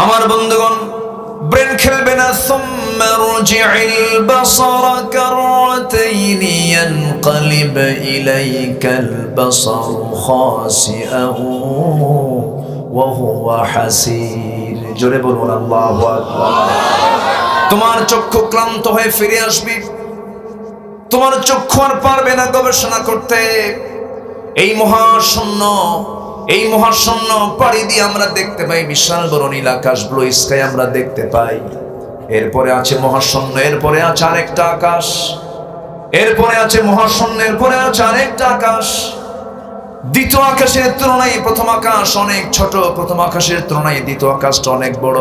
আমার বন্ধুগণ, ব্রেন খেলবে না। সুম্মা রুজি'ল বাসারা কাররাতাইন ইয়ানকালিব ইলাইকাল বাসারু খাসিআন ওয়া হুয়া হাসির। জোরে বলুন আল্লাহু আকবার। তোমার চক্ষু ক্লান্ত হয়ে ফিরে আসবে, তোমার চক্ষু আর পারবে না গবেষণা করতে। এই মহাশূন্য পাড়ি দিয়ে আমরা দেখতে পাই বিশাল বড় নীল আকাশ, ব্লু স্কাই আমরা দেখতে পাই। এরপরে আছে মহাশূন্য, এরপরে আছে আরেকটা আকাশ, এরপরে আছে মহাশূন্য, এরপরে আছে আরেকটা আকাশ। দ্বিতীয় আকাশের তুলনায় প্রথম আকাশ অনেক ছোট, প্রথম আকাশের তুলনায় দ্বিতীয় আকাশটা অনেক বড়।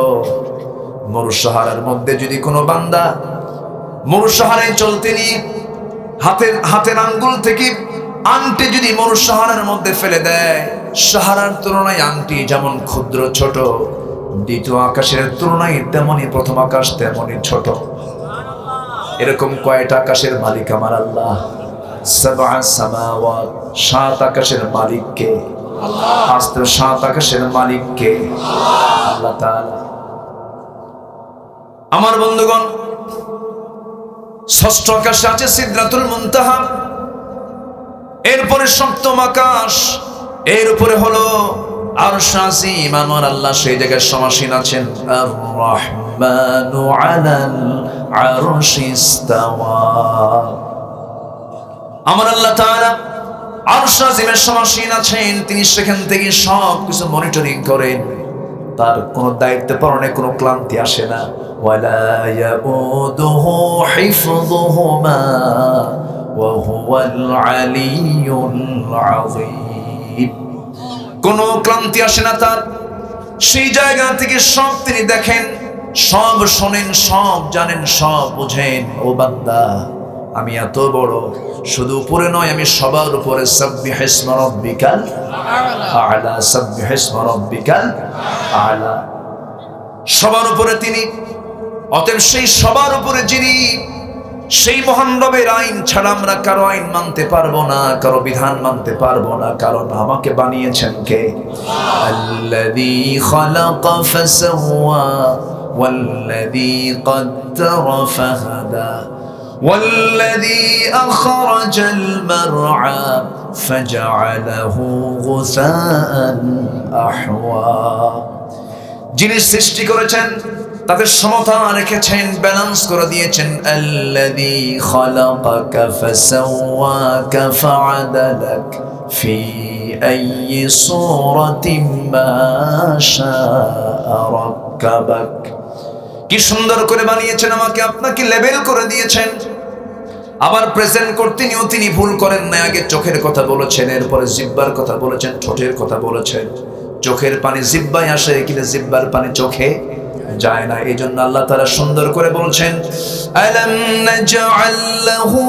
মরুসাহারার মধ্যে যদি কোনো বান্দা মরুসাহারায় চলতে নিয়ে হাতের আঙ্গুল থেকে আংটি যদি মরুসাহারার মধ্যে ফেলে দেয়, সাহারার তুলনায় আংটি যেমন ক্ষুদ্র ছোট, দ্বিতীয় আকাশের তুলনায় তেমনই প্রথম আকাশ তেমনই ছোট। এরকম কয়টা আকাশের মালিক আমার আল্লাহ? সাবআ সামাওয়াত, সাত আকাশের মালিক কে? আল্লাহ। সাত আকাশের মালিক কে? আল্লাহ তাআলা। আমার বন্ধুগণ, ষষ্ঠ আকাশে আছে সিদরাতুল মুনতাহা, এরপরে সপ্তম আকাশ, এর উপরে হলো আরশ আযীম। আমার আল্লাহ সেই জায়গায় সমাসীন আছেন। আর রহমানু আলাল আরশি ইস্তাওয়া। আমার আল্লাহ তাআলা আরশ আযীমের সমাসীন আছেন, তিনি সেখান থেকে সব কিছু মনিটরিং করেন। তার কোনো দায়িত্ব পালনে কোনো ক্লান্তি আসে না। ওয়ালা ইয়াউদুহু হিফযুহুমা ওয়া হুয়াল আলিয়্যুল আযীম। কোনো ক্লান্তি আসে না তার। সেই জায়গা থেকে সব তিনি দেখেন, সব শোনেন, সব জানেন, সব বুঝেন। ও বান্দা, আমি এত বড়, শুধু উপরে নয়, আমি সবার উপরে। সাব্বিহিসমা রাব্বিকাল আ'লা, সাব্বিহিসমা রাব্বিকাল আ'লা। সবার উপরে তিনি। অতএব সেই সবার উপরে যিনি, সেই মহান রবের আইন ছাড়া আমরা কারো আইন মানতে পারবো না, কারো বিধান মানতে পারবো না। কারণ আমাকে বানিয়েছেন কে? আল্লাযী খালাকা ফাসাওয়া ওয়াল্লাযী কদ্দারা ফাহাদা ওয়াল্লাযী আখরাজাল মারআ ফাজআলাহু গুসাআন আহওয়া। যিনি সৃষ্টি করেছেন তাদের সমতা রেখেছেন, ব্যালেন্স করে দিয়েছেন। আল্লাযী খালাকাকা ফাসাওয়াকা ফাআদালাক ফি আইয়ি সূরাতিন মা শাআ রাক্কাবাক। কি সুন্দর করে বানিয়েছেন আমাকে, আপনাকে লেবেল করে দিয়েছেন। আবার প্রেজেন্ট করতে নিয়েও তিনি ভুল করেন না। আগে চোখের কথা বলেছেন, এরপরে জিহ্বার কথা বলেছেন, ঠোঁটের কথা বলেছেন। চোখের পানি জিহ্বায় আসে, কিন্তু জিহ্বার পানি চোখে যায় না। এই জন্য আল্লাহ তাআলা সুন্দর করে বলছেন, আলাম নাজআল লাহু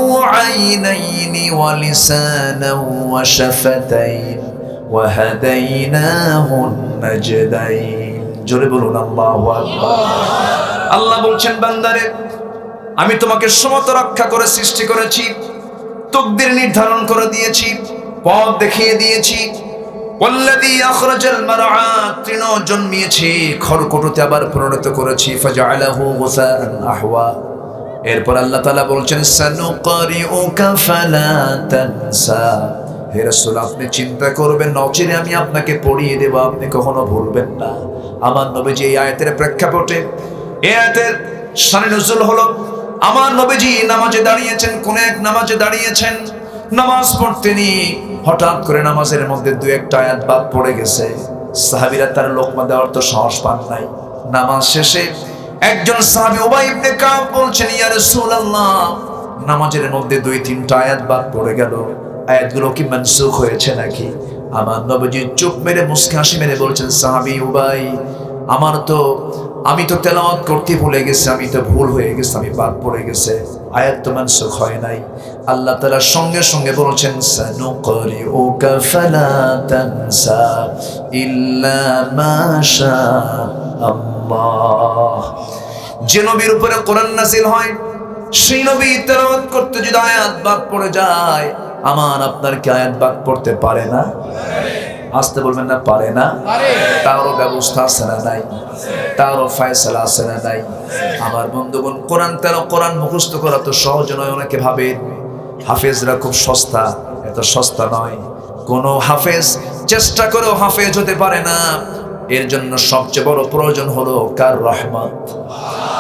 আইনাইনি ওয়া লিসানান ওয়া শাফাতাইন ওয়া হাদাইনাহু নাজদাইন। জোরে বলুন আল্লাহু আকবার। আল্লাহ বলছেন, বান্দারে, আমি তোমাকে সমতা রক্ষা করে সৃষ্টি করেছি, তাকদীর নির্ধারণ করে দিয়েছি, পথ দেখিয়ে দিয়েছি। ওয়াল্লাযী আখরাজাল মারআ, তৃণ জন্মিয়েছি, খড়কুটোতে আবার পরিণত করেছি। ফাজআলাহু গুসাআন আহওয়া। এরপর আল্লাহ তাআলা বলছেন, সানুকারিউকা ফালা তানসা। হে রাসূল, আপনি চিন্তা করবেন না, অচিরে আমি আপনাকে পড়িয়ে দেব, আপনি কখনো ভুলবেন না। আমার নবীজি এই আয়াতের প্রেক্ষাপটে, এই আয়াতের শানে নুজুল হলো, আমার নবীজি নামাজে দাঁড়িয়েছেন, কোন এক নামাজে দাঁড়িয়েছেন, নামাজ পড়তেনি হঠাৎ করে নামাজের মধ্যে দুই একটা আয়াত বাদ পড়ে গেছে। সাহাবীরা তার লোকমা দেওয়ার তো সাহস পান নাই। নামাজ শেষে একজন সাহাবী উবাই ইবনে কাব বলছেন, ইয়া রাসূলুল্লাহ, নামাজের মধ্যে দুই তিনটা আয়াত বাদ পড়ে গেল, আয়াতগুলো কি মানসুখ হয়েছে নাকি? আমার নবীজি চুপ মেরে মুস্কি হাসি মেরে বলছেন, সাহাবী উবাই, আমি তো তেলাওয়াত করতে ভুলে গেছি, আমি তো ভুল হয়ে গেছে, আমি বাদ পড়ে গেছে, আয়াত তো মানসুখ হয় নাই। আল্লাহ তাআলা সঙ্গে সঙ্গে বলছেন, সানুকারিউকা ফালা তানসা ইল্লা মা শাআল্লাহ। যে নবীর উপরে কোরআন নাযিল হয়, সেই নবী তেলাওয়াত করতে যদি আয়াত বাদ পড়ে যায়, আমার আপনার কি আয়াত বাদ পড়তে পারে না? আসতে বলবেন না পারে না, তারও ব্যবস্থা আছে না নাই, তারও ফয়সালা আছে না নাই। আমার বন্ধুগণ, কোরআন তেলাওয়াত, কোরআন মুখস্থ করা তো সহজ নয়। অনেকে ভাবেন হাফেজরা খুব সস্তা, এত সস্তা নয়। কোন হাফেজ চেষ্টা করেও হাফেজ হতে পারে না। এর জন্য সবচেয়ে বড় প্রয়োজন হলো কার রহমত।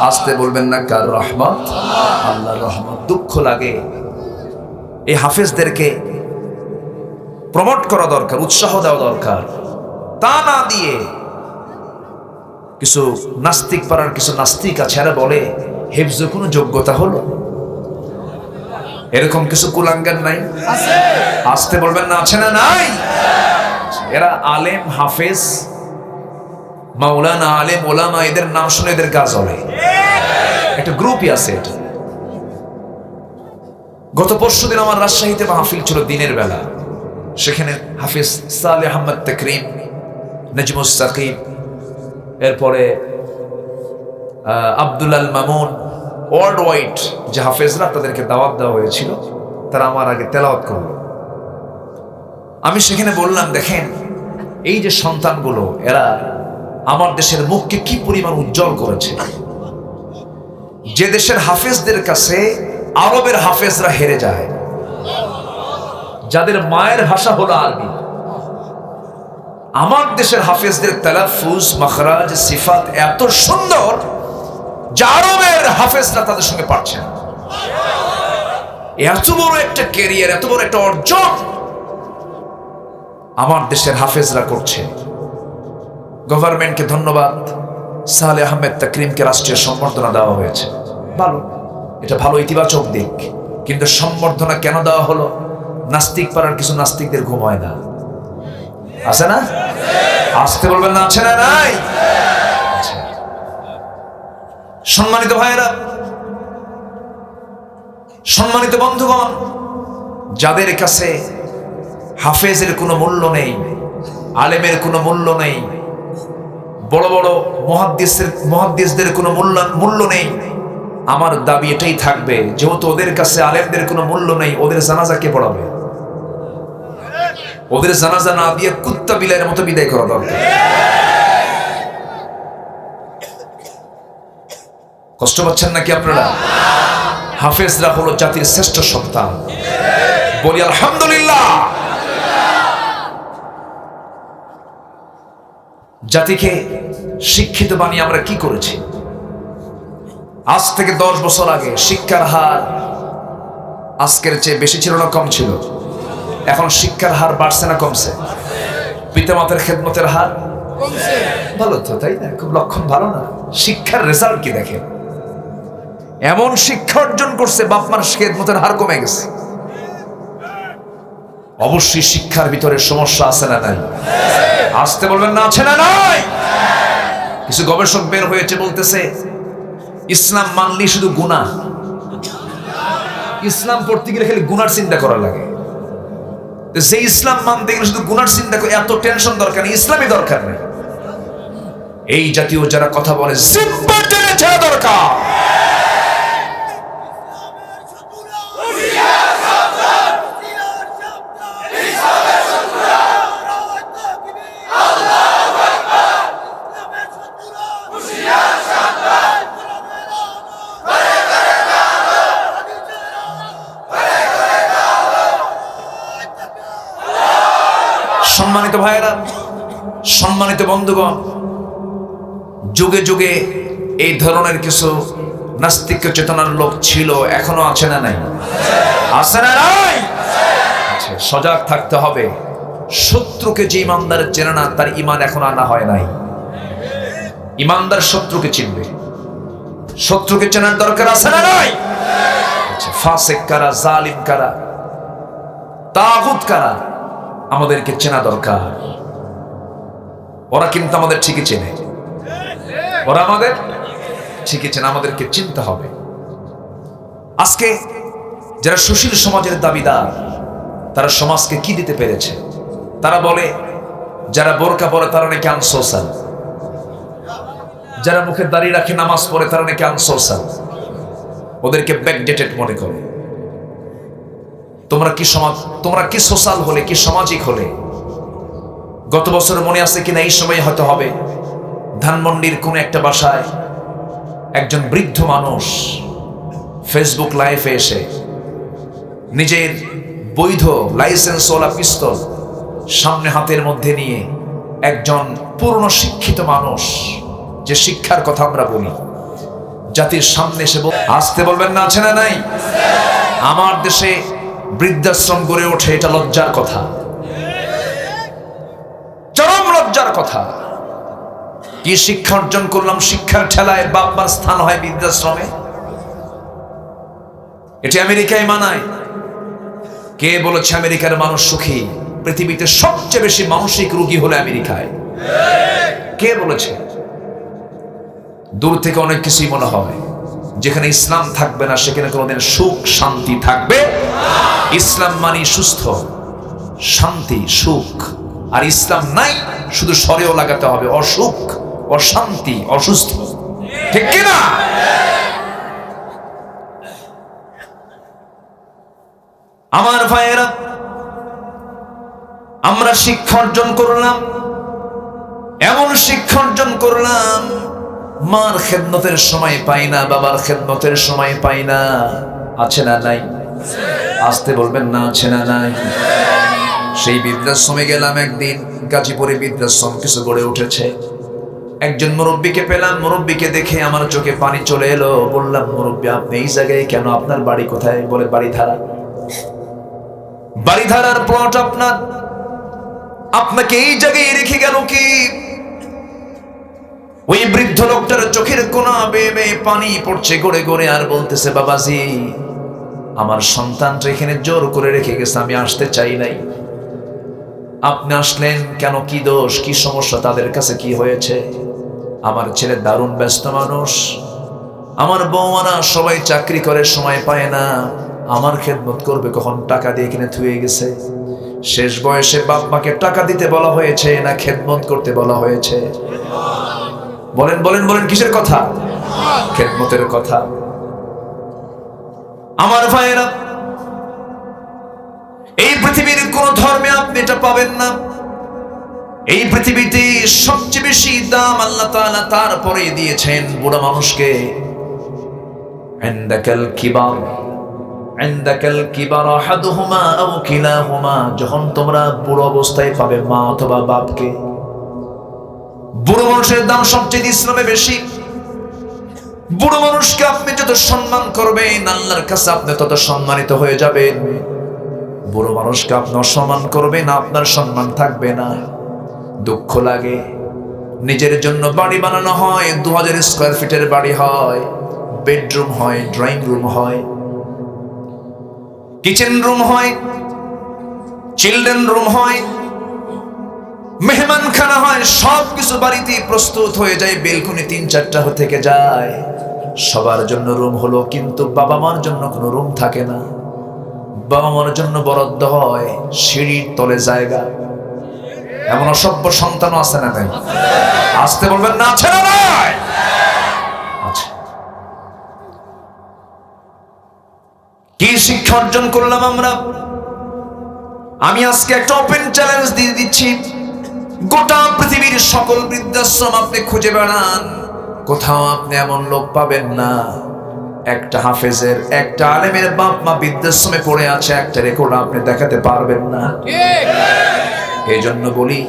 আসতে বলবেন না কার রহমত, আল্লাহর রহমত। দুঃখ লাগে, এই হাফেজদেরকে প্রমোট করা দরকার, উৎসাহ দেওয়া দরকার। তা না দিয়ে কিছু নাস্তিক পাড়ার কিছু নাস্তিক আছে, এরা বলে হেফজ কোনো যোগ্যতা হলো? এরকম কিছু কুলাঙ্গার নাই? আসতে বলবেন না আছে না নাই? এরা আলেম, হাফেজ, মাওলানা, আলেম, ওলামা, এদের নাম শুনে এদের কাজ হবে। একটা গ্রুপই আছে এটা। গত পরশুদিন আমার রাজশাহীতে মাহফিল ছিল দিনের বেলা। সেখানে হাফেজ সালেহ আহমদ তাকরিম, নাজমুস সাকিব, এরপরে আব্দুল আল মামুন, ওয়ার্ল্ড ওয়াইড যে হাফেজরা, তাদেরকে দাওয়াত দেওয়া হয়েছিল। তারা আমার আগে তেলাওয়াত করলো। আমি সেখানে বললাম, দেখেন এই যে সন্তানগুলো, এরা আমার দেশের মুখকে কি পরিমাণ উজ্জ্বল করেছে। যে দেশের হাফেজদের কাছে আরবের হাফেজরা হেরে যায়, যাদের মায়ের ভাষা হলো আরবি, আমার দেশের হাফেজদের তালাফুজ, মাখরাজ, সিফাত এত সুন্দর যে আরবের হাফেজরা তাদের সঙ্গে পারছে না। এত বড় একটা ক্যারিয়ার, এত বড় একটা অর্জন আমার দেশের হাফেজরা করছে। গভর্নমেন্টকে ধন্যবাদ, সালেহ আহমেদ তাকরিমকে রাষ্ট্রীয় সম্বর্ধনা দেওয়া হয়েছে। ভালো, এটা ভালো, ইতিবাচক দিক। কিন্তু সম্বর্ধনা কেন দেওয়া হলো? নাস্তিক পাড়ার কিছু নাস্তিকদের ঘুম হয় না, আছে না? আসতে বলবেন না আছে না নাই? সম্মানিত ভাইয়েরা, সম্মানিত বন্ধুগণ, যাদের কাছে হাফেজের কোনো মূল্য নেই, আলেমের কোনো মূল্য নেই, বড় বড় মুহাদ্দিসদের কোনো মূল্য নেই, আমার দাবি এটাই থাকবে, যেহেতু ওদের কাছে আলেমদের কোনো মূল্য নেই, ওদের জানাজা কে পড়াবে? ওদের জানাজা না দিয়ে কুত্তা বিলাইয়ের মতো বিদায় করা দরকার। কষ্ট পাচ্ছেন নাকি আপনারা? হাফেজরা হলো জাতির শ্রেষ্ঠ সন্তান, বলি আলহামদুলিল্লাহ। জাতিকে শিক্ষিত বানিয়ে আমরা কি করেছি? আজ থেকে 10 বছর আগে শিক্ষার হার আজকের চেয়ে বেশি ছিল না কম ছিল? এখন শিক্ষার হার বাড়ছে না কমছে? পিতামাতার খেদমতের হার কমছে। ভালো তো, তাই না? খুব লক্ষণ ভালো না? শিক্ষার রেজাল্ট কি দেখেন? এমন শিক্ষা অর্জন করছে, বাপমার খেদমতের হার কমে গেছে। অবশ্যই শিক্ষার ভিতরে সমস্যা আছে না নাই? আসতে বলবেন না আছে না নাই? কিছু গবেষক বের হয়েছে, বলতেছে ইসলাম মানলেই শুধু গুনাহ। ইসলাম পড়তে গেলে খালি গুনার চিন্তা করা লাগে। যে ইসলাম মানতে গেলে শুধু গুনার চিন্তা করে, এত টেনশন দরকার নেই, ইসলামই দরকার নেই। এই জাতীয় যারা কথা বলে, জিব্বা টেনে ছেড়া দরকার। সম্মানিত ভাইয়েরা, সম্মানিত বন্ধুগণ, যুগে যুগে এই ধরনের কিছু নাস্তিক চেতনার লোক ছিল, এখনো আছে না নাই? আছে না নাই? সজাগ থাকতে হবে। শত্রুকে যে ইমানদার চেনে না, তার ইমান এখন আনা হয় নাই। ইমানদার শত্রুকে চিনবে, শত্রুকে চেনার দরকার আছে না নাই? ফাসিক কারা, জালিম কারা, তাগুত কারা, আমাদেরকে চেনা দরকার। ওরা কিন্তু আমাদের ঠিকই চেনে, ওরা আমাদের ঠিকই চেনে, আমাদেরকে চিনতে হবে। আজকে যারা সুশীল সমাজের দাবিদার, তারা সমাজকে কি দিতে পেরেছে? তারা বলে যারা বোরকা পরে তারা নাকি আনসোশাল, যারা মুখে দাড়ি রাখে নামাজ পড়ে তারা নাকি আনসোশাল, ওদেরকে ব্যাকডেটেড মনে করে। তোমরা কি সমাজ, তোমরা কি সোশ্যাল হলে, কি সামাজিক হলে? গত বছর মনে আছে কিনা এই সময় হয়তো হবে, ধানমন্ডির কোন একটা বাসায় একজন বৃদ্ধ মানুষ ফেসবুক লাইভে এসে নিজের বৈধ লাইসেন্সওয়ালা পিস্তল সামনে হাতের মধ্যে নিয়ে একজন পূর্ণ শিক্ষিত মানুষ, যে শিক্ষার কথা আমরা বলি, জাতির সামনে এসে আসতে বলবেন না, আছে না নাই? আমার দেশে বৃদ্ধাশ্রম গড়ে ওঠে, এটা লজ্জার কথা, চরম লজ্জার কথা। কি শিক্ষা অর্জন করলাম, শিক্ষার ঠেলায় বাপ মার স্থান হয় বৃদ্ধাশ্রমে। এটি আমেরিকায় মানায়। কে বলেছে আমেরিকার মানুষ সুখী? পৃথিবীতে সবচেয়ে বেশি মানসিক রোগী হলো আমেরিকায়। কে বলেছে? দূর থেকে অনেক কিছুই মনে হয়। যেখানে ইসলাম থাকবে না সেখানে কোনোদিন সুখ শান্তি থাকবে। ইসলাম মানে সুস্থ, শান্তি, সুখ। আর ইসলাম নাই, শুধু স্বরেও লাগাতে হবে অসুখ, অশান্তি, অসুস্থ। ঠিক কিনা? আমার ভাইয়েরা, আমরা শিক্ষা অর্জন করলাম, এমন শিক্ষা অর্জন করলাম, মার খেদমতের সময় পাই না, বাবার খেদমতের সময় পাই না। আছে না নাই? আসতে বলবেন না, আছে না নাই? সেই বৃদ্ধাশ্রমে গেলাম একদিন, গাজীপুরে বৃদ্ধাশ্রম কিছু গড়ে উঠেছে। একজন মুরব্বীকে পেলাম, মুরব্বীকে দেখে আমার চোখে পানি চলে এলো। বললাম, মুরব্বী আপনি এই জায়গায় কেন? আপনার বাড়ি কোথায়? বলে বাড়িধারা। বাড়িধারার প্লট আপনার? আপনাকে এই জায়গায় রেখে গেল কি? ওই বৃদ্ধ লোকটার চোখের কোনা বেয়ে বেয়ে পানি পড়ছে গড়ে গড়ে, আর বলতেছে, বাবাজি আমার সন্তানটা এখানে জোর করে রেখে গেছে, আমি আসতে চাই নাই। আপনি আসলেন কেন? কি দোষ, কি সমস্যা, তাদের কাছে কি হয়েছে? আমার ছেলে দারুণ ব্যস্ত মানুষ, আমার বৌমারা সবাই চাকরি করে, সময় পায় না, আমার খেদমত করবে কখন? টাকা দিয়ে কিনে থুয়ে গেছে। শেষ বয়সে বাপ মাকে টাকা দিতে বলা হয়েছে না খেদমত করতে বলা হয়েছে? বলেন বলেন বলেন, কিসের কথা? খেদমতের কথা। আমার ভাইয়েরা, এই পৃথিবীর কোন ধর্মে আপনি এটা পাবেন না। এই পৃথিবীতে সবচেয়ে বেশি দাম আল্লাহ তাআলা তারপরে দিয়েছেন বুড়া মানুষকে। ইনদাকাল কিবার, ইনদাকাল কিবার আহাদুহুমা আও কিলাহুমা, যখন তোমরা বুড়ো অবস্থায় পাবে মা অথবা বাপকে। বুড়ো মানুষের দাম সবচেয়ে ইসলামে বেশি। বুড়ো মানুষকে আপনি যত সম্মান করবেন, আল্লাহর কাছে আপনি তত সম্মানিত হয়ে যাবেন। বুড়ো মানুষকে আপনি অসম্মান করবেন, আপনার সম্মান থাকবে না। দুঃখ লাগে, নিজের জন্য বাড়ি বানানো হয়, 2000 স্কয়ার ফিটের বাড়ি হয়, বেডরুম হয়, ড্রয়িং রুম হয়, কিচেন রুম হয়, চিলড্রেন রুম হয়, মেহমানখানা হয়, সবকিছু বাড়িতে প্রস্তুত হয়ে যায়। বেলকনি 3-4টা থেকে যায়, সবার জন্য রুম হলো, কিন্তু বাবা মার জন্য কোনো রুম থাকে না। বাবা মার জন্য বরাদ্দ হয় সিঁড়ির তলে জায়গা। এমন অসভ্য সন্তানও আছে না নাই? আসতে বলবেন না, আছে না নাই? আচ্ছা, কি শিক্ষা অর্জন করলাম আমরা? আমি আজকে একটা ওপেন চ্যালেঞ্জ দিয়ে দিচ্ছি, গোটা পৃথিবীর সকল বৃদ্ধাশ্রম আপনি খুঁজে বেড়ান, কোথাও আপনি এমন লোক পাবেন না, একটা হাফেজের, একটা আলেমের বাপ মা বৃদ্ধাশ্রমে পড়ে আছে, একটা রেকর্ড আপনি দেখাতে পারবেন না। এই জন্য বলি,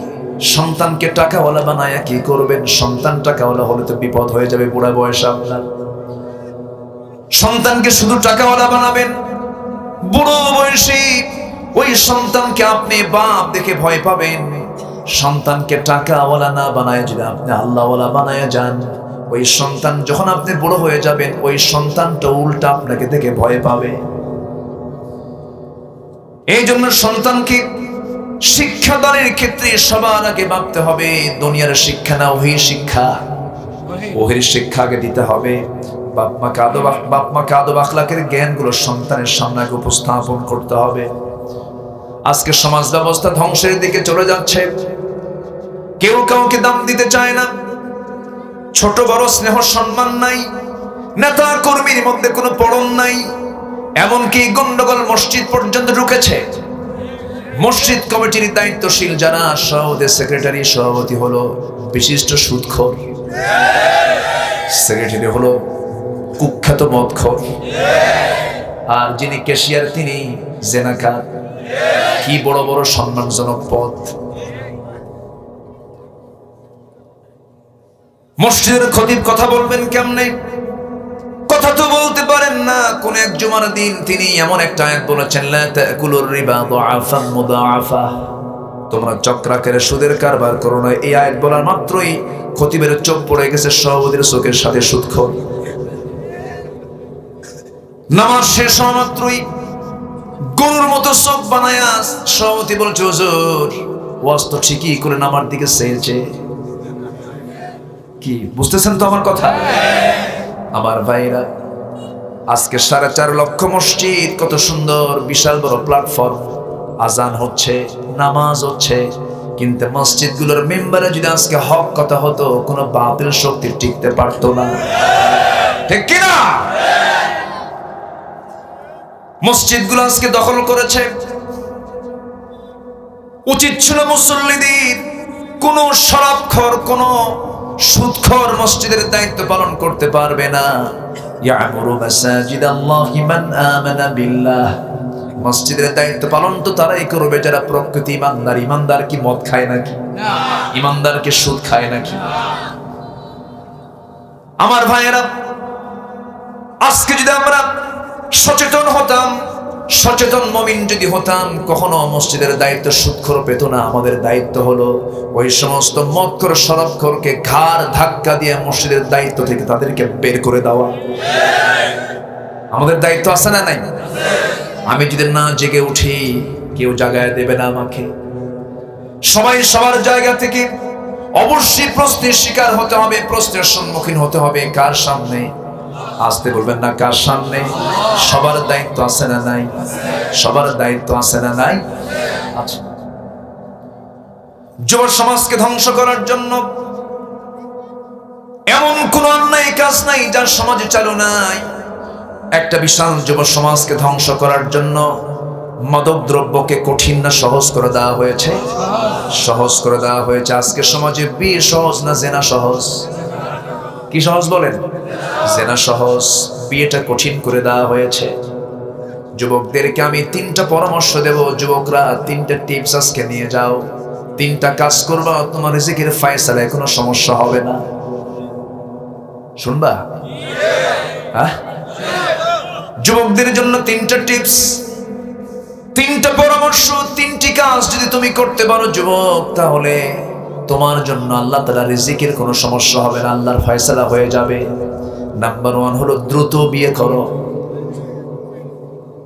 সন্তানকে টাকাওয়ালা বানায় কি করবেন? সন্তান টাকাওয়ালা হলে তো বিপদ হয়ে যাবে বুড়া বয়সে আপনার। সন্তানকে শুধু টাকাওয়ালা বানাবেন, বুড়ো বয়সে ওই সন্তানকে আপনি বাপ দেখে ভয় পাবেন। সন্তানকে টাকাওয়ালা না বানায় যদি আপনি আল্লাহওয়ালা বানায় যান, ওই সন্তান যখন আপনি বুড়ো হয়ে যাবেন, ওই সন্তানটা উল্টা আপনাকে দেখে ভয় পাবে। এই জন্য সন্তানকে শিক্ষাদানের ক্ষেত্রে সবার আগে ভাবতে হবে, দুনিয়ার শিক্ষা না, ওহির শিক্ষা। ওহির শিক্ষা আগে দিতে হবে। বাপ মাকে আদব আখলাকের জ্ঞানগুলো সন্তানের সামনে উপস্থাপন করতে হবে। আজকে সমাজ ব্যবস্থা ধ্বংসের দিকে চলে যাচ্ছে, কেউ কাউকে দাম দিতে চায় না, ছোট বড় স্নেহ সম্মান নাই, নেতা কর্মীর মধ্যে কোনো পড়ন নাই, এমনকি গন্ডগোল মসজিদ পর্যন্ত ঢুকেছে। মসজিদ কমিটির দায়িত্বশীল যারা সভাপতি সেক্রেটারি, সভাপতি হলো বিশিষ্ট সুদখোর, সেক্রেটারি হলো কুখ্যাত মদখোর, আর যিনি ক্যাশিয়ার তিনি জেনাকার। কি বড় বড় সম্মানজনক পদ। মসজিদের খতিব কথা বলবেন কেমনে? কথা তো বলতে পারেন না। কোন এক জুমার দিন তিনি এমন একটা আয়াত বলেছেন, লা তাকুলুর রিবা দুআফা মুদাআফা, তোমরা চক্রাকারে সুদের কারবার করো না। এই আয়াত বলার মাত্রই খতিবের চোখ পড়ে গেছে সভাপতির চোখের সাথে সুদখোর। নামাজ শেষ হওয়া মাত্রই গরুর মতো চোখ বানায়া সভাপতি বলছে, হুজুর ওয়াজ তো ঠিকই করে আমার দিকে চেয়েছে। কি বুঝতেছেন তো আমার কথা? আমার ভাইরা, আজকে 4.5 লক্ষ মসজিদ, কত সুন্দর বিশাল বড় প্ল্যাটফর্ম, আজান হচ্ছে, নামাজ হচ্ছে, কিন্তু মসজিদগুলোর মেম্বারে যদি আজকে হক কথা হতো, কোনো বাতিল শক্তি টিকতে পারতো না। ঠিক কিনা? মসজিদগুলো আজকে দখল করেছে। উচিত ছিল মুসল্লিদের কোন শরাবখোর, কোন সুদখোর মসজিদের দায়িত্ব পালন করতে পারবে না। ইয়ামুরু মাসাজিদাল্লাহি মান আমানা বিল্লাহ, মসজিদের দায়িত্ব পালন তো তারাই করবে যারা প্রকৃতি ইমানদার। ইমানদার কি মদ খায় নাকি? না। ইমানদার কি সুদ খায় নাকি? আমার ভাইয়েরা, আজকে যদি আমরা সচেতন হতাম, সচেতন মুমিন যদি হতাম, কখনো মসজিদের দায়িত্ব সুদখোর পেত না। আমাদের দায়িত্ব হলো ওই সমস্ত মদখোর, শরাবখোরকে ঘাড় ধাক্কা দিয়ে মসজিদের দায়িত্ব থেকে তাদেরকে বের করে দেওয়া। আমাদের দায়িত্ব আছে না নাই? আমি যদি না জেগে উঠি, কেউ জাগায় দেবে না আমাকে। সবাই সবার জায়গা থেকে অবশ্যই প্রশ্নের শিকার হতে হবে, প্রশ্নের সম্মুখীন হতে হবে। কার সামনে? আসতে বলবেন না, কার সামনে? সবার দায়িত্ব আছে না নাই? সবার দায়িত্ব আছে না নাই? আচ্ছা, যুব সমাজকে ধ্বংস করার জন্য এমন কোন অন্যায় কাজ নাই যার সমাজে চালু নাই। একটা বিশাল যুব সমাজকে ধ্বংস করার জন্য মাদক দ্রব্যকে কঠিন না সহজ করে দেওয়া হয়েছে? সহজ করে দেওয়া হয়েছে। আজকে সমাজে বিয়ে সহজ না জেনা সহজ? কি সহজ বলেন? জেনা সহজ, বিয়েটা কঠিন করে দেওয়া হয়েছে। যুবকদেরকে আমি 3টা পরামর্শ দেব। যুবকরা 3টা টিপস আজকে নিয়ে যাও। 3টা কাজ করবা, তোমার রিজিকের ফয়সালায় কোনো সমস্যা হবে না। শুনবা? হ্যাঁ, যুবকদের জন্য 3টা টিপস, 3টা পরামর্শ, 3টি কাজ যদি তুমি করতে পারো যুবক, তাহলে তোমার জন্য আল্লাহ তাআলা রিজিকের কোনো সমস্যা হবে না, আল্লাহর ফয়সালা হয়ে যাবে। নাম্বার 1 হলো দ্রুত বিয়ে করো।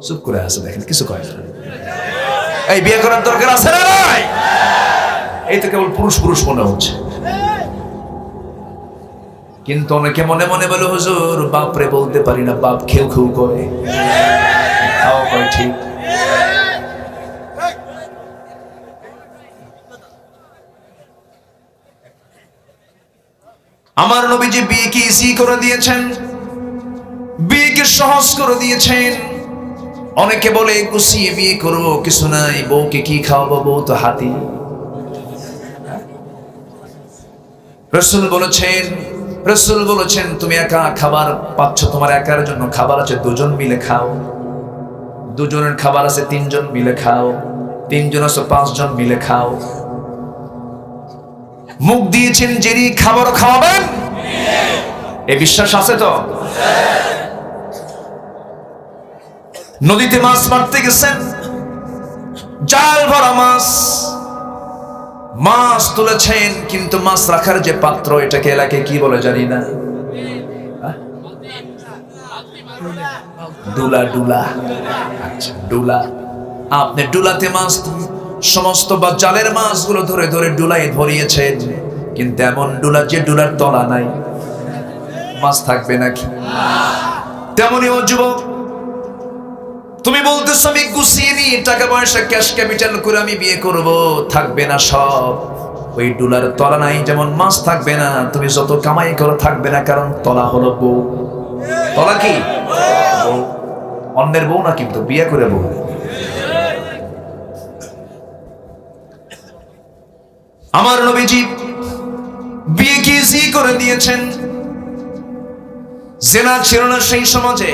চুপ করে আছে, দেখেন কিছু কয় না। এই বিয়ে করার দরকার আছে না নাই? এই তো কেবল পুরুষ পুরুষ মনে হচ্ছে, কিন্তু অনেকে মনে মনে বলে, হুজুর বাপরে বলতে পারি না, বাপ খেউ খেউ করে। খাওয়া কয় ঠিক। আমার নবীজি বিয়েকে ইজি করে দিয়েছেন, বিয়েকে সহজ করে দিয়েছেন। অনেকে বলে গুছিয়ে বিয়ে করবো, কিছু নাই, বউকে কি খাওয়াবো, বউ তো হাতি। রাসূল বলেছেন তুমি একা খাবার পাচ্ছ, তোমার একার জন্য খাবার আছে, 2 জন মিলে খাও। 2 জনের খাবার আছে, 3 জন মিলে খাও। 3 জন আছে, 5 জন মিলে খাও। মুখ দিয়েছেন যিনি, খাবারও খাওয়াবেন। এই বিশ্বাস আছে তো? নদীতে মাছ মারতে গেছেন, জাল ভরা মাছ, মাছ তুলেছেন, কিন্তু মাছ রাখার যে পাত্র, এটাকে এলাকায় কি বলে জানি না, ডুলা। ডুলা, আচ্ছা ডুলা। আপনি ডুলাতে মাছ, সমস্ত বা জালের মাছগুলো ধরে ধরে ডুলায় ভরিয়েছেন, কিন্তু এমন ডুলা যে ডুলার তলা নাই, মাছ থাকবে নাকি? তেমনি ও যুবক, তুমি বলতেছো আমি গুছিয়ে নিয়ে টাকা পয়সা ক্যাশ ক্যাপিটাল করে আমি বিয়ে করব, থাকবে না সব। ওই ডুলার তলা নাই, যেমন মাছ থাকবে না, তুমি যত কামাই করো থাকবে না, কারণ তলা হলো বউ। তলা কি? বউ। অন্যের বউ না, কিন্তু বিয়ে করে বউ। আমার নবীজি বিয়ে কি ইজি করে দিয়েছেন। জিনা ছিল না সেই সমাজে।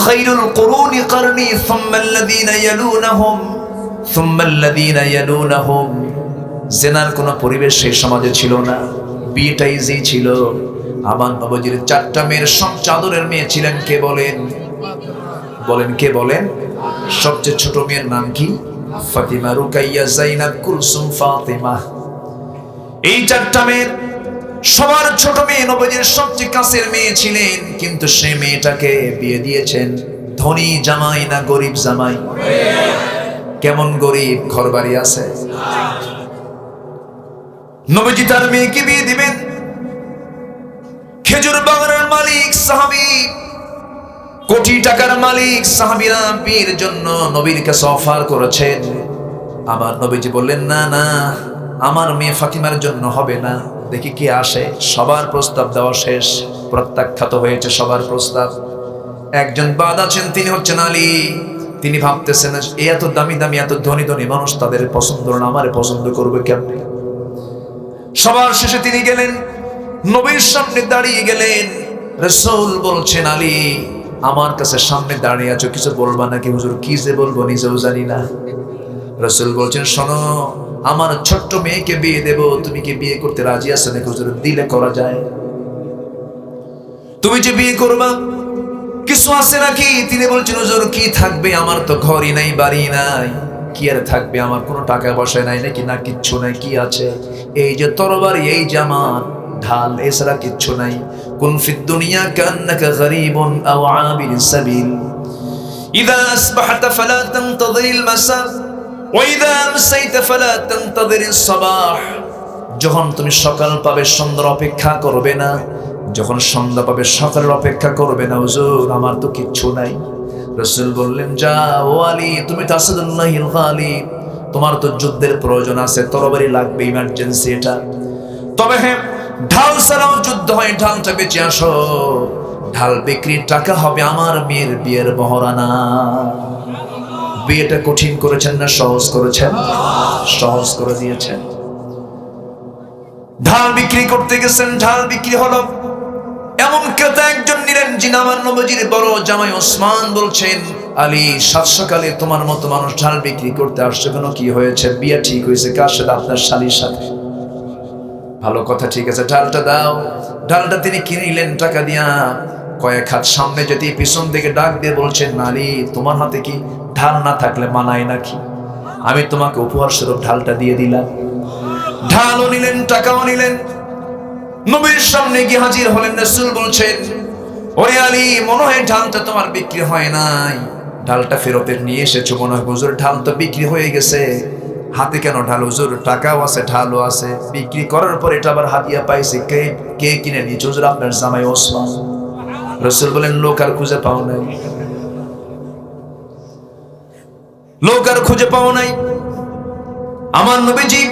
খায়রুল কুরুনি করনি সুম্মাল্লাযীনা ইয়ালুনাহুম সুম্মাল্লাযীনা ইয়ালুনাহুম। জিনার কোনো পরিবেশ সেই সমাজে ছিল না, বিয়েটা ইজি ছিল। আমার নবীজির 4টা মেয়ের সব চাদরের মেয়ে ছিলেন কে বলেন? বলেন কে বলেন? সবচেয়ে ছোট মেয়ের নাম কি? ফাতিমা, রুকাইয়া, যায়নাব, কুলসুম, ফাতিমা। এই 4টা মেয়ের সবার ছোট মেয়ে নবীজির সবচেয়ে কাছের মেয়ে ছিলেন, কিন্তু সেই মেয়েটাকে বিয়ে দিয়েছেন ধনী জামাই না গরিব জামাই? কেমন গরিব, ঘরবাড়ি আছে। নবীজি তার মেয়েকে বিয়ে দিবেন খেজুর বাগানের মালিক সাহাবী, কোটি টাকার মালিক সাহাবীরা বিয়ের জন্য নবীর কাছে অফার করেছেন। আমার নবীজি বললেন না না, আমার মেয়ে ফাতিমার জন্য হবে না, দেখি কি আসে। সবার প্রস্তাব দেওয়া শেষ, প্রত্যাখ্যাত হয়েছে সবার প্রস্তাব। একজন বাদ আছেন, তিনি হচ্ছেন আলী। তিনি ভাবতেছেন এত দামি দামি এত ধনী ধনী মানুষ, তাদের পছন্দ না, আমারে পছন্দ করবে কেমনে। সবার শেষে তিনি গেলেন, নবীর সামনে দাঁড়িয়ে গেলেন। রাসূল বলছেন আলী, আমার কাছে সামনে দাঁড়িয়ে আছো, কিছু বলবা নাকি? হুজুর কি যে বলবো নিজেও জানি না। রাসূল বলছেন শোনো, আমার ছোট্ট মেয়েকে বিয়ে দেব, তুমি কি বিয়ে করতে রাজি আছো নাকি? হুজুর দিলে করা যায়। তুমি যে বিয়ে করবা কিছু আছে নাকি? তিনি বলছেন হুজুর কি থাকবে, আমার তো ঘরই নাই বাড়ি নাই, কি আর থাকবে, আমার কোনো টাকা পয়সা নাই নাকি? না কিচ্ছু নাই। কি আছে? এই যে তরবারি, এই জামা, ঢাল, এছাড়া কিচ্ছু নাই। কুন ফিদ দুনিয়া কান্নাকা গরীবুন আও আবির সাবিল, ইযা আসবাহতা ফালা তানতাযিরিল মাসা ওয়া ইযা আমসাইতা ফালা তানতাযিরিস সাবাহ। যখন তুমি সকাল পাবে সন্ধ্যার অপেক্ষা করবে না, যখন সন্ধ্যা পাবে সকালের অপেক্ষা করবে না। হুজুর আমার তো কিচ্ছু নাই। রাসূল বললেন যাও আলী, তুমি তো আসাদুল্লাহিল গালিব, তোমার তো যুদ্ধের প্রয়োজন আছে, তরবারি লাগবে, ইমার্জেন্সি এটা। তবে হ্যাঁ, ঢাল ছাড়াও যুদ্ধ হয়, ঢালটা বেঁচে আসো, ঢাল বিক্রির টাকা হবে আমার মেয়ের বিয়ের মহরানা। বিয়েটা কঠিন করেছেন না সহজ করেছেন? সহজ করে দিয়েছেন। ঢাল বিক্রি করতে গেছেন, ঢাল বিক্রি হলো। এমন ক্রেতা একজন নিলেন, যিনি আমার নবীজির বড় জামাই ওসমান। বলছেন আলী, সাত সকালে তোমার মতো মানুষ ঢাল বিক্রি করতে আসছে কেন? কি হয়েছে? বিয়ে ঠিক হয়েছে। কার সাথে? আপনার শালীর সাথে। ভালো কথা, ঠিক আছে, ঢালটা দাও। ঢালটা তিনি কিনে নিলেন টাকা দিয়া। কয়েক হাত সামনে যেতে পিছন থেকে ডাক দিয়ে বলছেন আলী, তোমার হাতে কি ঢাল না থাকলে মানায় নাকি? আমি তোমাকে উপহার স্বরূপ ঢালটা দিয়ে দিলাম। ঢালও নিলেন, টাকাও নিলেন। নবীর সামনে গিয়ে হাজির হলেন। রাসূল বলছেন ওরে আলী, মনে হয় ঢালটা তোমার বিক্রি হয় নাই, ঢালটা ফেরত নিয়ে এসেছো মনে হয়। হুজুর ঢাল তো বিক্রি হয়ে গেছে। হাতে কেন ঢাল? হুজুর টাকাও আছে, ঢালও আছে, বিক্রি করার পর এটা আবার হাদিয়া পাইছে। কে কিনে নিয়েছে? হুজুর আপনার জামাই ওসমান। রাসূল বলেন লোক আর খুঁজে পাও নাই, লোক আর খুঁজে পাও নাই। আমার নবীজি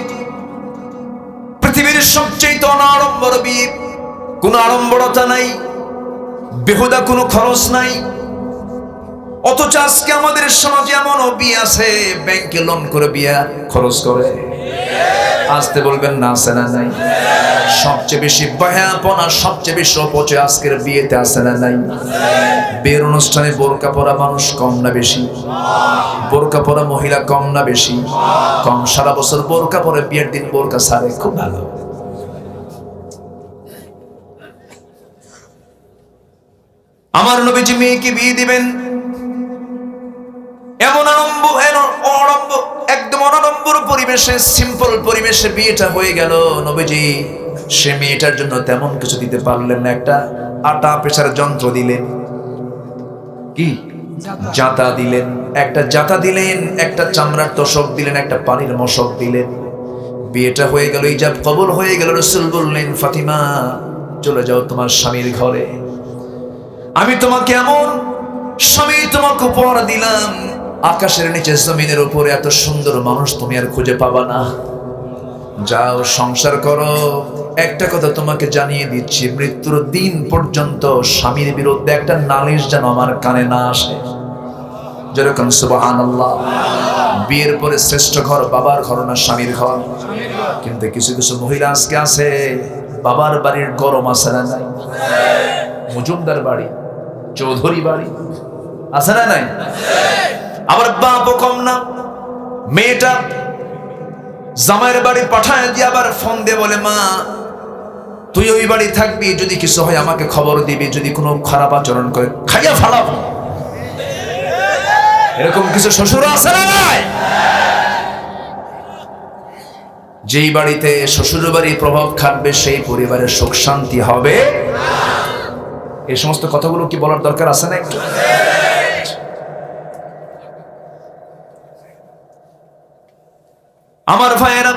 পৃথিবীর সবচেয়ে অনাড়ম্বর বিয়ে, কোনো আড়ম্বরতা নাই, বেহুদা কোনো খরচ নাই। অথচ আজকে আমাদের সমাজে এমন বিয়ে আছে, ব্যাংকে লোন করে বিয়ে খরচ করে। আসতে বলবেন না, আছে না নাই? সবচেয়ে বেশি বয়াপনা, সবচেয়ে বেশি অপচয় আজকের বিয়েতে আছে না নাই? বিয়ের অনুষ্ঠানে বোরকা পরা মানুষ কম না বেশি? বোরকা পরা মহিলা কম না বেশি? কম। সারা বছর বোরকা পরে, বিয়ের দিন বোরকা ছাড়ে, খুব ভালো। আমার নবীজি মেয়েকে বিয়ে দিবেন, এমন একদম অনাড়ম্বর পরিবেশে, সিম্পল পরিবেশে বিয়েটা হয়ে গেল। নবীজি সে মেয়েটার জন্য তেমন কিছু দিতে পারলেন না। একটা আটা পেশার যন্ত্র দিলেন, কি জাতা দিলেন, একটা জাতা দিলেন, একটা চামড়ার তোষক দিলেন, একটা পানির মশক দিলেন। বিয়েটা হয়ে গেল, ইজাব কবুল হয়ে গেল। রাসূল বললেন ফাতিমা চলে যাও তোমার স্বামীর ঘরে, আমি তোমাকে এমন স্বামী তোমাকে উপহার দিলাম, আকাশের নিচে জমিনের উপরে এত সুন্দর মানুষ তুমি আর খুঁজে পাবা না। যাও সংসার করো। একটা কথা তোমাকে জানিয়ে দিচ্ছি, মৃত্যুর দিন পর্যন্ত স্বামীর বিরুদ্ধে একটা নালিশ যেন আমার কানে না আসে। যেরকম সুবহানাল্লাহ। বিয়ের পরে শ্রেষ্ঠ ঘর বাবার ঘর না স্বামীর ঘর? কিন্তু কিছু কিছু মহিলা আজকে আছে বাবার বাড়ির গরম আছে না নাই? মজুমদার বাড়ি, চৌধুরী বাড়ি আছে না নাই? আবার বাপও কম না, মেয়েটা জামাইয়ের বাড়ি পাঠায় দিয়ে আবার ফোন দিয়ে বলে, মা তুই ওই বাড়ি থাকবি, যদি কিছু হয় আমাকে খবর দিবি, যদি কোনো খারাপ আচরণ করে খাইয়া ফালাবো। এরকম কিছু শ্বশুর আছে না নাই? যেই বাড়িতে শ্বশুর বাড়ির প্রভাব খাটবে সেই পরিবারের সুখ শান্তি হবে। এই সমস্ত কথাগুলো কি বলার দরকার আছে না একটু? আমার ভাইয়েরা,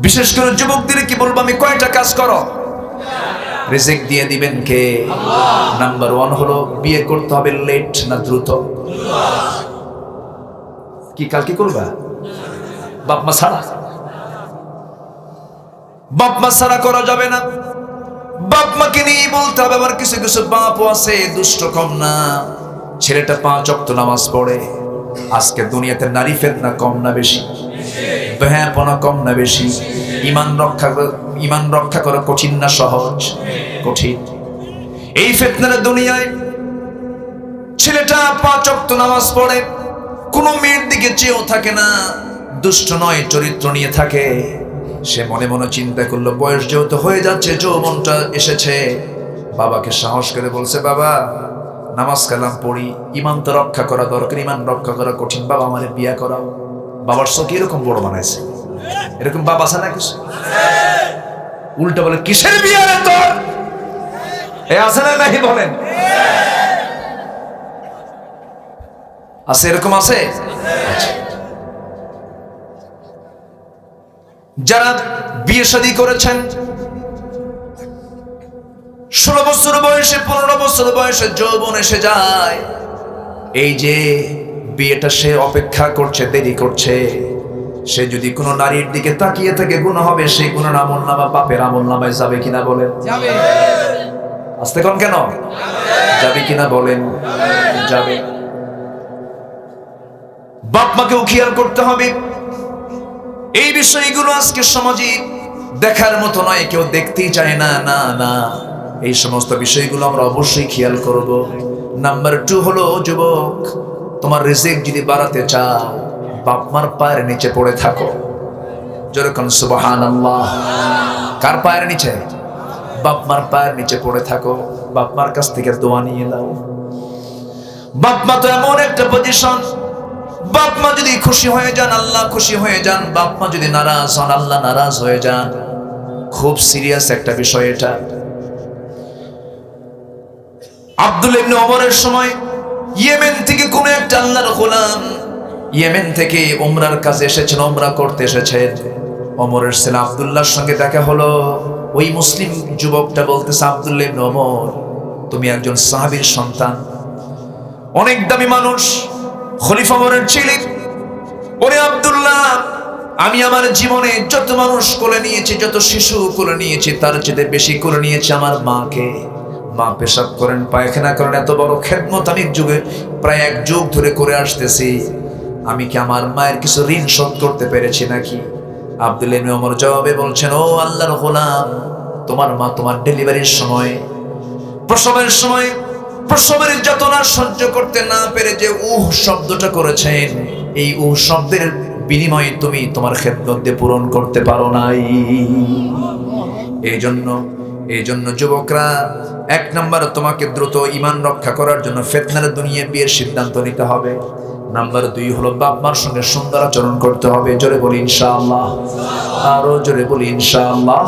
বিশেষ করে যুবকদের কি বলবো আমি, কয়টা কাজ করো, রিজিক দিয়ে দিবেন কে? নাম্বার 1 হলো বিয়ে করতে হবে লেট না দ্রুত? কি কালকে করবা? বাপ মা ছাড়া? বাপ মা ছাড়া করা যাবে না। বাপ মাকে নিয়ে বলতে হবে। আবার কিছু কিছু বাপও আছে দুষ্ট কম না, ছেলেটা 5 ওয়াক্ত নামাজ পড়ে। আজকে দুনিয়াতে নারী ফিতনা কম না বেশি? বেহায়াপনা কম না বেশি? ইমান রক্ষা করা কঠিন না সহজ? কঠিন। এই ফিতনার দুনিয়ায় ছেলেটা 5 ওয়াক্ত নামাজ পড়ে, কোনো মেয়ের দিকে চেয়েও থাকে না, দুষ্ট নয়, চরিত্র নিয়ে থাকে। সে মনে মনে চিন্তা করলো বয়স যেহেতু হয়ে যাচ্ছে, যৌবনটা এসেছে, বাবাকে সাহস করে বলছে, বাবা নামাজ কালাম পড়ি, ইমান তো রক্ষা করা দরকার, ইমান রক্ষা করা কঠিন, বাবা আমারে বিয়া করাও। বাবার চোখে এরকম বড় বানাইছে। এরকম বাবা আছে না কিছু? উল্টা বলে কিসের বিয়া রে তোর? এ আছে না নাই বলেন? আছে, এরকম আছে। যারা বিয়ে শাদী করেছেন 16 বছর বয়সে, 15 বছর বয়সে যৌবন এসে যায়, এই যে বিয়েটা সে অপেক্ষা করছে, দেরি করছে, সে যদি কোনো নারীর দিকে তাকিয়ে থাকে গুনাহ হবে, সেই গুনার আমলনামা পাপের আমলনামায় যাবে কিনা বলেন? যাবে। আস্তে কোন কেন? যাবে কিনা বলেন? যাবে। বাপ মাকেও খেয়াল করতে হবে। এই বিষয়গুলো আজকে সমাজে দেখার মতো নয়, কেউ দেখতেই চায় না। না না, এই সমস্ত বিষয়গুলো আমরা অবশ্যই খেয়াল করব। নাম্বার 2 হলো যুবক, তোমার রিজিক যদি বাড়াতে চাও, বাপ মার পায়ের নিচে পড়ে থাকো। যেরকম সুবহানাল্লাহ। কার পায়ের নিচে? বাপ মার পায়ের নিচে পড়ে থাকো, বাপ মার কাছ থেকে দোয়া নিয়ে নাও। বাপ মা তো এমন একটা পজিশন, বাপ মা যদি খুশি হয়ে যান আল্লাহ খুশি হয়ে যান, বাপ মা যদি নারাজ হন আল্লাহ নারাজ হয়ে যান। খুব সিরিয়াস একটা বিষয় এটা। আব্দুল্লাহ ইবনে ওমরের সময় ইয়েমেন থেকে কোন একটা আল্লাহর গোলাম ইয়েমেন থেকে উমরার কাজে এসেছেন, উমরা করতে এসেছেন। ওমরের ছেলে আব্দুল্লাহর সঙ্গে দেখা হলো। ওই মুসলিম যুবকটা বলতেছে, আব্দুল্লাহ ইবনে ওমর, তুমি একজন সাহাবীর সন্তান, অনেক দামি মানুষ, খলিফা ওমরের ছেলে। ওরে আব্দুল্লাহ, আমি আমার জীবনে যত মানুষ কোলে নিয়েছি, যত শিশু কোলে নিয়েছি, তার চেয়ে বেশি কোলে নিয়েছি আমার মাকে। মা পেশাব করেন, পায়খানা করেন, এত বড় খেদমত আমি প্রায় 1 যুগ ধরে করে আসতেছি। আমি কি আমার মায়ের কিছু ঋণ শোধ করতে পেরেছি নাকি? আব্দুল্লাহ ইবনে ওমর জবাবে বলছেন, ও আল্লাহর গোলাম, তোমার মা তোমার ডেলিভারির সময়, প্রসবের সময়, প্রসবের যাতনা সহ্য করতে না পেরে যে শব্দটা করেছেন, এই শব্দের বিনিময়ে তুমি তোমার খেদমত দিয়ে পূরণ করতে পারো নাই। এই জন্য যুবকরা, 1 নাম্বার তোমাকে দ্রুত ঈমান রক্ষা করার জন্য ফিতনার দুনিয়া বিয়ের সিদ্ধান্ত নিতে হবে। নাম্বার 2 হলো বাপ মার সঙ্গে সুন্দর আচরণ করতে হবে। জোরে বলি ইনশাআল্লাহ। আরো জোরে বলি ইনশাআল্লাহ।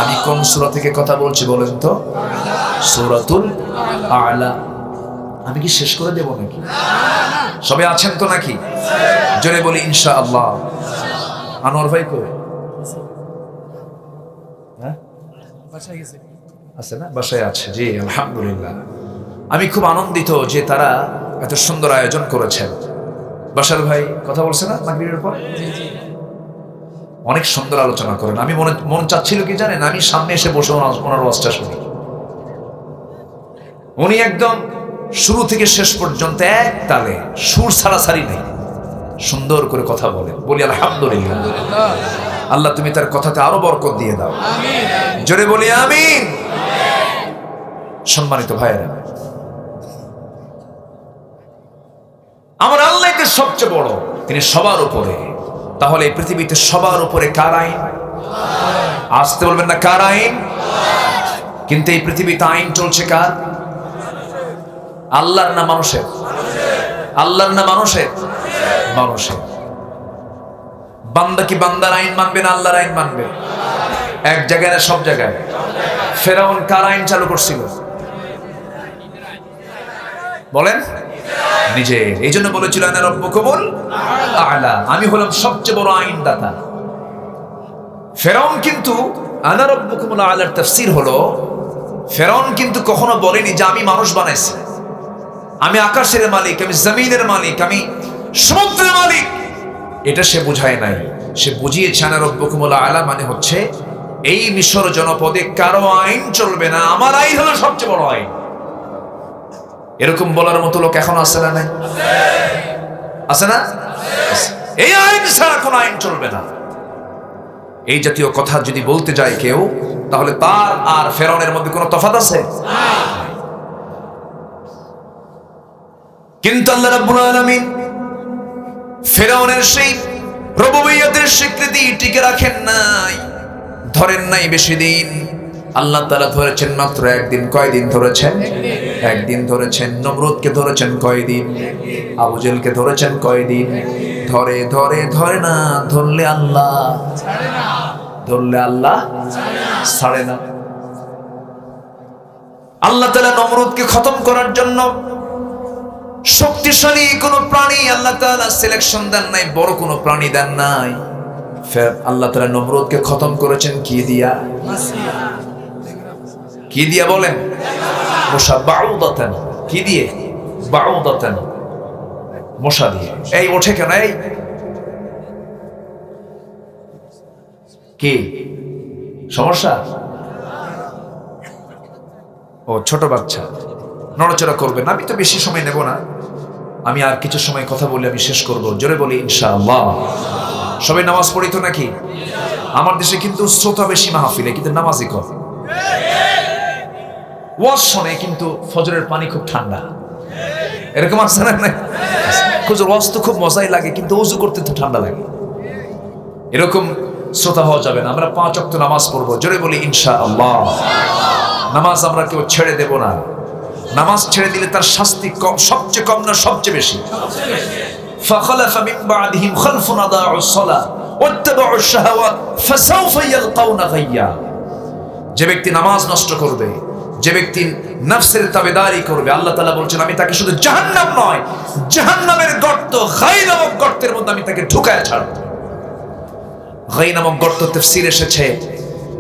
আমি কোন সূরা থেকে কথা বলছি বলেন তো? সূরাতুল আ'লা। আমি কি শেষ করে দেব নাকি? সবাই আছেন তো নাকি? জোরে বলি ইনশাআল্লাহ। আনোয়ার ভাই কই? হ্যাঁ, বাসায় গেছে। আছে না? বাসায় আছে। জি আলহামদুলিল্লাহ। আমি খুব আনন্দিত যে তারা এত সুন্দর আয়োজন করেছেন। বাসার ভাই কথা বলছে না মাগরিবের পর? অনেক সুন্দর আলোচনা করেন। আমি মন চাচ্ছিল কি জানেন, আমি সামনে এসে বসে ওনার ওয়াজটা শুনি। উনি একদম শুরু থেকে শেষ পর্যন্ত এক তালে, সুর ছাড়াছাড়ি নেই, সুন্দর করে কথা বলে। বলি আলহামদুলিল্লাহ। আল্লাহ তুমি তার কথাতে আরো বরকত দিয়ে দাও, জোরে বলি আমিন। সম্মানিত ভাইয়েরা, আমার আল্লাহ সবচেয়ে বড়, তিনি সবার উপরে। তাহলে এই পৃথিবীতে সবার উপরে কার আইন? আসতে বলবেন না, কার আইন? কিন্তু এই পৃথিবীতে আইন চলছে কার? আল্লাহর না মানুষের? আল্লাহর না মানুষের? মানুষের। বান্দা কি বান্দার আইন মানবে না আল্লাহর আইন মানবে? এক জায়গায় না সব জায়গায়? ফেরাউন কার আইন চালু করছিল? বলেন, নিজে। এই জন্য বলেছিল আনা রাব্বুকুমুল আ'লা, আমি হলাম সবচেয়ে বড় আইনদাতা। ফেরাউন কিন্তু আনা রাব্বুকুমুল আ'লার তাফসীর হলো, ফেরাউন কিন্তু কখনো বলেনি যে আমি মানুষ বানাইছি, আমি আকাশের মালিক, আমি জমিনের মালিক, আমি সমুদ্রের মালিক। এটা সে বুঝায় নাই। সে বুঝিয়েছে আনা রাব্বুকুমুল আ'লা মানে হচ্ছে এই মিশর জনপদে কারো আইন চলবে না, আমার আইন হলো সবচেয়ে বড় আইন। এরকম বলার মতো লোক এখন আছে না? নাই? আছে না? এই আইন ছাড়া কোন আইন চলবে না। এই জাতীয় কথা যদি বলতে যায় কেউ, তাহলে তার আর ফেরাউনের মধ্যে কোনো তফাৎ আছে? কিন্তু আল্লাহ রাব্বুল আলামিন ফেরাউনের সেই রুবুবিয়্যতের স্বীকৃতি টিকে রাখেন নাই, ধরেন নাই বেশি দিন। আল্লাহ তাআলা ধরেছেন মাত্র একদিন। কয়দিন ধরেছেন? একদিন ধরেছেন। নমরুদকে ধরেছেন কয়দিন? আবু জেহেলকে ধরেছেন কয়দিন? ধরে ধরে ধরে না, ধরলে আল্লাহ ছাড়ে না, ধরলে আল্লাহ ছাড়ে না। আল্লাহ তাআলা নমরুদকে খতম করার জন্য শক্তিশালী কোন প্রাণী আল্লাহ তাআলা সিলেকশন দেন নাই, বড় কোন প্রাণী দেন নাই। ফের আল্লাহ তাআলা নমরুদকে খতম করেছেন কি দিয়া? কি দিয়া বলেন? মশা। বাউদাতান। কি দিয়ে? বাউদাতান, মশা দিয়ে। এই ওঠে কেন? এই কি সমস্যা? ও ছোট বাচ্চা, নড়াচড়া করবে না। আমি তো বেশি সময় নেব না, আমি আর কিছু সময় কথা বলে আমি শেষ করব। জোরে বলি ইনশাআল্লাহ। সবাই নামাজ পড়িত নাকি? আমার দেশে কিন্তু শ্রোতা বেশি মাহফিলে, কিন্তু নামাজই কম। ওয়াজ শোনে কিন্তু ফজরের পানি খুব ঠান্ডা। এরকম আছে না? হুজুর ওয়াজ তো খুব মজাই লাগে, কিন্তু ওযু করতে তো ঠান্ডা লাগে। এরকম শ্রোতা হওয়া যাবে না। আমরা 5 ওয়াক্ত নামাজ পড়বো। জোরে বলি ইনশাআল্লাহ। নামাজ আমরা কেউ ছেড়ে দেব না। নামাজ ছেড়ে দিলে তার শাস্তি কম, সবচেয়ে কম না সবচেয়ে বেশি? ফাখালাফা মিন বা'দিহিম খালফুন আদাউস সালাহ ওয়াত্তাবাউশ শাহাওয়াত ফাসাউফা ইয়ালকাউনা গায়্যা। যে ব্যক্তি নামাজ নষ্ট করবে, যে ব্যক্তি নফসের তাবেদারি করবে, আল্লাহ তাআলা বলছেন আমি তাকে শুধু জাহান্নাম নয়, জাহান্নামের গর্ত, গাই নামক গর্তের মধ্যে আমি তাকে ঢুকায় ছাড়ব। গাই নামক গর্ত তাফসীরে এসেছে,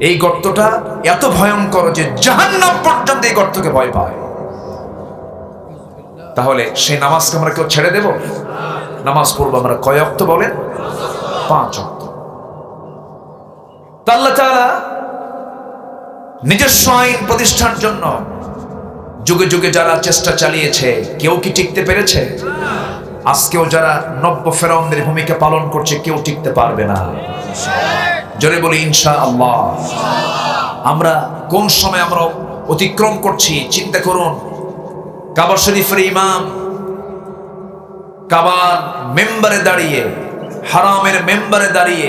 এই গর্তটা এত ভয়ঙ্কর যে জাহান্নাম পর্যন্ত এই গর্তকে ভয় পায়। তাহলে সেই নামাজকে আমরা কেউ ছেড়ে দেব? নামাজ পড়বো আমরা কয় ওয়াক্ত বলেন? 5 ওয়াক্ত। আল্লাহ তাআলা নিজস্ব আইন প্রতিষ্ঠার জন্য যুগে যুগে যারা চেষ্টা চালিয়েছে, কেউ কি টিকতে পেরেছে? আজকেও যারা নব্য ফেরাউনদের ভূমিকা পালন করছে, কেউ টিকতে পারবে না। জোরে বলি ইনশাআল্লাহ। আমরা কোন সময় আমরা অতিক্রম করছি চিন্তা করুন। কাবা শরীফের ইমাম কাবার মেম্বারে দাঁড়িয়ে, হারামের মেম্বারে দাঁড়িয়ে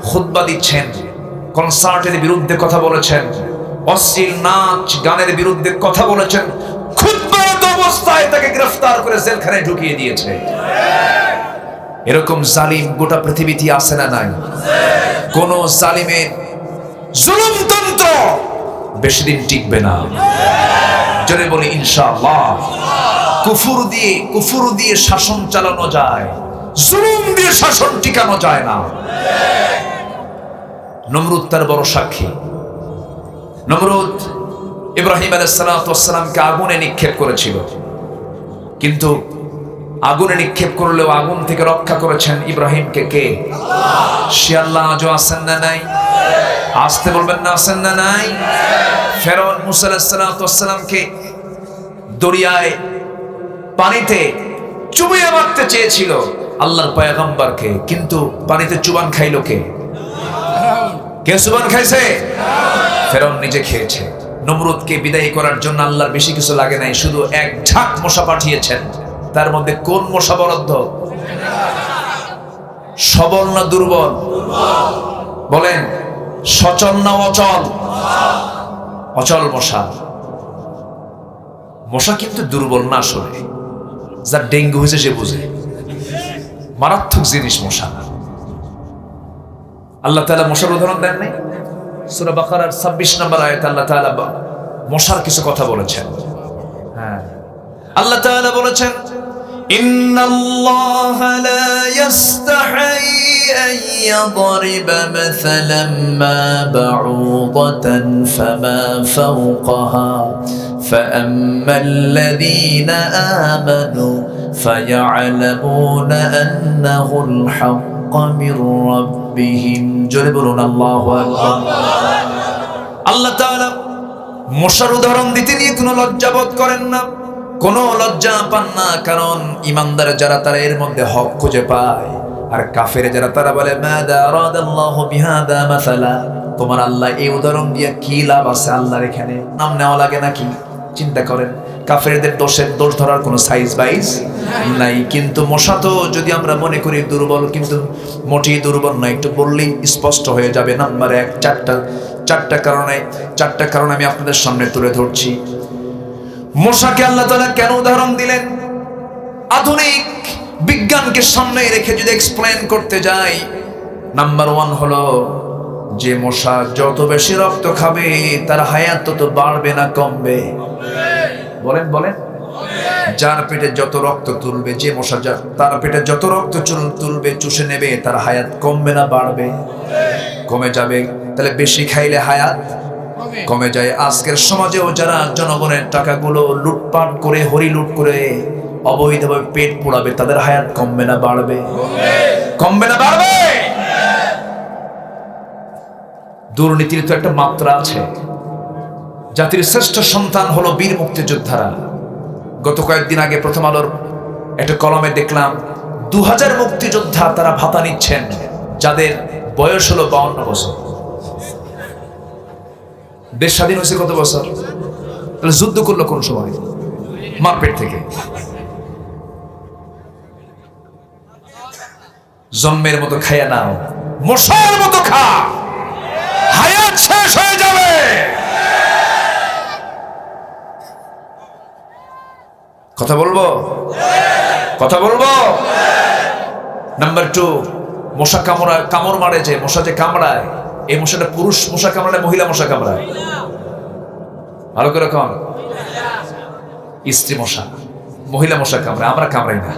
খুতবা দিচ্ছেন, কনসার্টের বিরুদ্ধে কথা বলেছেন, অশ্লীল নাচ গানের বিরুদ্ধে কথা বলেছেন। খুতবারত অবস্থায় তাকে গ্রেফতার করে জেলখানায় ঢুকিয়ে দিয়েছে। এরকম জালিম গোটা পৃথিবীতে আছে না নাই? কোন জালিমের জুলুমতন্ত্র বেশি দিন টিকবে না। জোরে বলি ইনশাআল্লাহ। কুফর দিয়ে শাসন চালানো যায়, জুলুম দিয়ে শাসন টিকানো যায় না। নমরুদ তার বড় সাক্ষী। নমরুদ ইব্রাহিম আলাইহিস সালামকে আগুনে নিক্ষেপ করেছিল, কিন্তু আগুনে নিক্ষেপ করলেও আগুন থেকে রক্ষা করেছেন ইব্রাহিমকে কে? সে আল্লাহ আজও আছেন না নাই? আসতে বলবেন না, আছেন না নাই? ফেরাউন মুসা আলাইহিস সালামকে দরিয়ায় পানিতে চুবিয়ে মারতে চেয়েছিল আল্লাহর পয়গম্বরকে, কিন্তু পানিতে চুবান খাইলো কে? কে চুবান খাইছে? ফেরাউন নিজে খেয়েছে। নমরুদকে বিদায়ী করার জন্য আল্লাহর বেশি কিছু লাগে নাই, শুধু এক ঝাঁক মশা পাঠিয়েছেন। তার মধ্যে কোন মশা বরাদ্দ? সবল না দুর্বল? বলেন, সচল না অচল? অচল মশা। মশা কিন্তু দুর্বল না আসলে, যার ডেঙ্গু হয়েছে সে বুঝে। মারাত্মক জিনিস মশা। আল্লাহ তাআলা মশার উদাহরণ দেন নাই? সূরা বাকারার 26 নম্বর আয়াতে আল্লাহ তাআলা মশার কিছু কথা বলেছেন। হ্যাঁ, আল্লাহ তাআলা বলেছেন, ইন্নাল্লাহা লা ইস্তাহি আন ইয়াদরিবা মাসালান মা বাউদাতান ফামা ফাওকাহা ফাআম্মাল্লাযীনা আমানু ফায়া'লামুনা আন্নাহুল হাক্কু মির রাব্বিহিম। জোরে বলুন আল্লাহু আকবার। আল্লাহ তাআলা মশার উদাহরণ দিতে নিয়ে কোনো লজ্জাবোধ করেন না, কোনো লজ্জা পান না, কারণ ইমানদার যারা তারা এর মধ্যে হক খুঁজে পায়, আর কাফের যারা তারা বলে মাযা আরাদাল্লাহু বিহাদা মাসালা, তোমার আল্লাহ এই উদাহরণ দিয়ে কি লাভ আছে? আল্লাহর এখানে নাম নেওয়া লাগে নাকি? চিন্তা করেন, কাফেরদের দোষের দোষ ধরার কোনো সাইজ বাইজ নাই। কিন্তু মশা তো যদি আমরা মনে করি দুর্বল, কিন্তু মোটেই দুর্বল নয়, একটু বললেই স্পষ্ট হয়ে যাবে। নাম্বার এক, চারটা কারণে আমি আপনাদের সামনে তুলে ধরছি। মশাকে আল্লাহ তাআলা কেন উদাহরণ দিলেন? আধুনিক বিজ্ঞানকে সামনে রেখে যদি এক্সপ্লেন করতে যাই, নাম্বার ওয়ান হলো যে মশা যত বেশি রক্ত খাবে তার হায়াত তত বাড়বে না কমবে? বলেন। যার পেটে যত রক্ত তুলবে, যে মশা তার পেটে যত রক্ত তুলবে, চুষে নেবে, তার হায়াত কমবে না বাড়বে? কমে যাবে। তাহলে বেশি খাইলে হায়াত কমে যায়। আজকের সমাজেও যারা জনগণের টাকাগুলো লুটপাট করে, হরিলুট করে অবৈধভাবে পেট পোড়াবে, তাদের হায়াত কমবে না বাড়বে? কমবে না বাড়বে? দুর্নীতির তো একটা মাত্রা আছে। জাতির শ্রেষ্ঠ সন্তান হলো বীর মুক্তিযোদ্ধারা। গত কয়েকদিন আগে প্রথম আলোর একটা কলমে দেখলাম 2000 মুক্তিযোদ্ধা তারা ভাতা নিচ্ছেন, যাদের বয়স হলো 52 বছর। দেশ স্বাধীন হয়েছে কত বছর? তাহলে যুদ্ধ করলো কোন সময়? মারপেট থেকে। জন্মের মতো খাইয়া নাও, মশার মতো খা, হায়াত শেষ হয়ে যাবে। কথা বলবো? নাম্বার 2, মশা কামড় মারে, যে মশা যে কামড়ায়, এই মশাটা পুরুষ মশা কামড়ায়, মহিলা মশা কামড়ায়? ভালো করে কন। স্ত্রী মশা, মহিলা মশা কামড়ায়, আমরা কামড়াই না।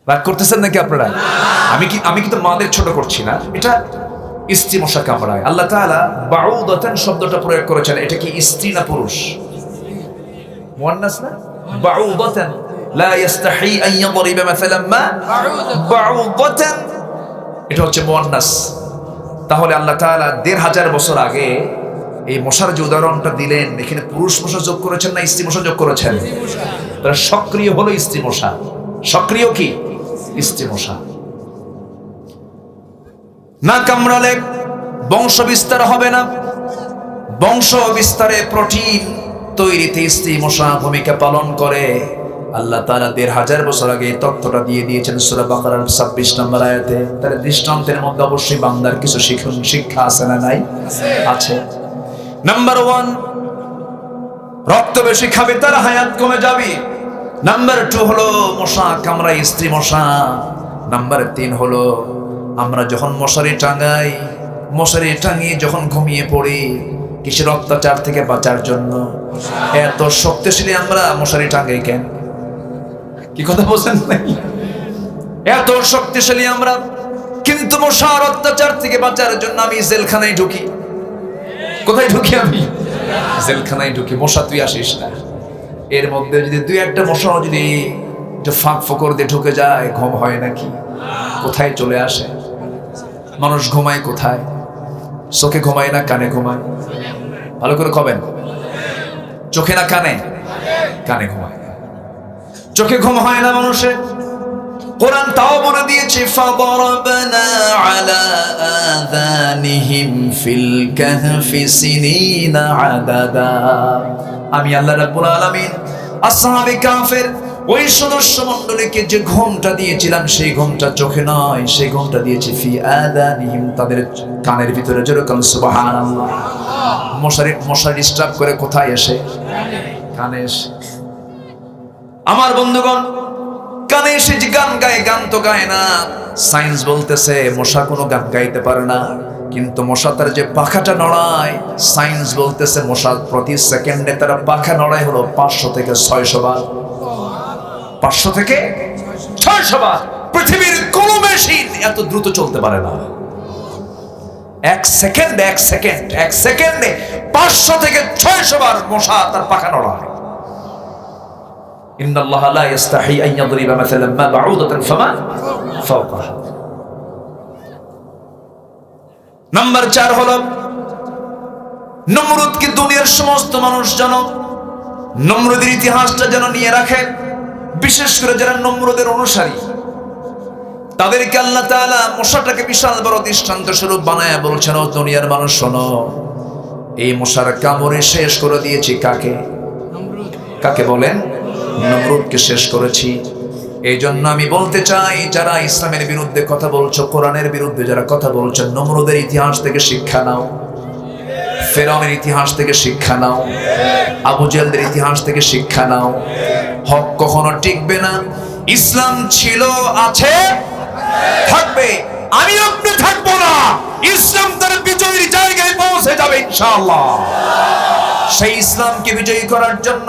রাগ করতেছেন নাকি আপনারা? আমি কিন্তু মাদের ছোট করছি না, এটা স্ত্রী মশা কামড়ায়। আল্লাহ তাআলা বাউদাতান শব্দটা প্রয়োগ করেছেন, এটা কি স্ত্রী না পুরুষ? মুয়ান্নাস না? বাউদাতান লা ইস্তাহি আন ইয়াদরিবা মাসালান মা বাউদাতান, এটা হচ্ছে মুয়ান্নাস। তাহলে আল্লাহ তাআলা 1500 বছর আগে এই মশার যে উদাহরণটা দিলেন, এখানে পুরুষ মশা যোগ করেছেন না স্ত্রী মশা যোগ করেছেন? তাহলে সক্রিয় হলো স্ত্রী মশা। সক্রিয় কি? স্ত্রী মশা। না কামড়ালে বংশ বিস্তার হবে না। বংশ বিস্তারে, প্রোটিন তৈরিতে স্ত্রী মশা ভূমিকা পালন করে। আল্লাহ তাআলা 1500 বছর আগে এই তথ্যটা দিয়ে দিয়েছেন সূরা বাকারার 26 নম্বর আয়াতে। তার দৃষ্টান্তের মধ্যে অবশ্যই বান্দার কিছু শিক্ষা আছে না নাই? আছে। নাম্বার 1, রক্ত বেশি খাবে তার হায়াত কমে যাবে। নাম্বার 2 হলো মশা কামড়ায় স্ত্রী মশা। নাম্বার 3 হলো আমরা যখন মশারি টাঙিয়ে যখন ঘুমিয়ে পড়ি, কিসের অত্যাচার থেকে বাঁচার জন্য? এত শক্তিশালী আমরা মশারি টাঙাই কেন? কি কথা বলছেন? এত শক্তিশালী আমরা, কিন্তু মশার অত্যাচার থেকে বাঁচার জন্য আমি জেলখানায় ঢুকি। কোথায় ঢুকি? আমি জেলখানায় ঢুকি। মশা তুই আসিস না। এর মধ্যে যদি 2-1টা মশা যদি ফাঁক ফোকর দিয়ে ঢুকে যায়, ঘুম হয় নাকি? কোথায় চলে আসে? মানুষ ঘুমায় কোথায়? চোখে ঘুমায় না কানে ঘুমায়? ভালো করে কবেন। চোখে না কানে? কানে ঘুমায়। চোখে ঘুম হয় না মানুষের। কোরআন তাও বলে দিয়েছে ফাদরাবনা আলা আযানিহিম ফিল কাহফি সিনিনা আদাদা। আমি আল্লাহ রাব্বুল আলামিন আসহাবে কাহফের ওই সদস্য মণ্ডলীকে যে ঘুমটা দিয়েছিলাম সেই ঘুমটা চোখে নয়, সেই ঘুমটা দিয়েছি ফি আযানিহিম, তাদের কানের ভিতরে। জোরে বলেন সুবহানাল্লাহ। মশারি ডিস্টার্ব করে কোথায় এসে? কানে এসে। আমার বন্ধুগণ, কানে এসে যে গান গায়, গান তো গায় না। সায়েন্স বলতেছে মশা কোনো গান গাইতে পারে না, কিন্তু মশা তার যে পাখাটা নড়ায়, সায়েন্স বলতেছে মশা প্রতি সেকেন্ডে তারা পাখা নড়ায় হলো 500 থেকে 600 বার। 500 থেকে 600 বার। পৃথিবীর কোন মেশিন এত দ্রুত চলতে পারে না। এক সেকেন্ডে 500 থেকে 600 বার মশা তার পাখা নড়ায়। ইন্নাল্লাহা লা ইস্তাহি আন ইয়াদরিবা মাসালান মা বাউদাতান ফামা ফাওকাহা। নাম্বার 4 হলো নমরুদকে দুনিয়ার সমস্ত মানুষ যেন নমরুদের ইতিহাসটা যেন নিয়ে রাখে। বিশেষ করে যারা নমরুদের অনুসারী, তাদেরকে আল্লাহ তাআলা মশাটাকে বিশাল বড় দৃষ্টান্ত স্বরূপ বানায় বলছেন, ও দুনিয়ার মানুষ শোনো, এই মশার কামড়ে শেষ করে দিয়েছি কাকে? কাকে বলেন? নমরুদকে শেষ করেছি। এই জন্য আমি বলতে চাই, যারা ইসলামের বিরুদ্ধে কথা বলছো, কোরআনের বিরুদ্ধে যারা কথা বলছো, নমরুদের ইতিহাস থেকে শিক্ষা নাও, ফেরাউনের ইতিহাস থেকে শিক্ষা নাও, আবু জেহেলের ইতিহাস থেকে শিক্ষা নাও। হক কখনো টিকবে না। ইসলাম ছিল, আছে, থাকবে। আমি আপনি থাকবো না। ইসলাম তার বিজয়ীর জায়গায় পৌঁছে যাবে ইনশাআল্লাহ। সেই ইসলামকে বিজয়ী করার জন্য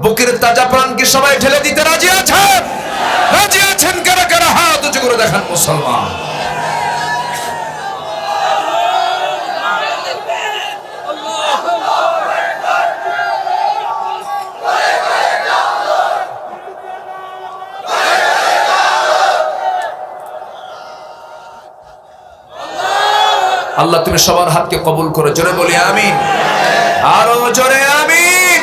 বুকের তাজা প্রাণকে সবাই ঢেলে দিতে রাজি আছেন? রাজি আছেন কারা কারা? হাত উঁচু করে দেখান মুসলমান। আল্লাহ তুমি সবার হাতকে কবুল করে। জোরে বলি আমিন। আরো জোরে আমিন।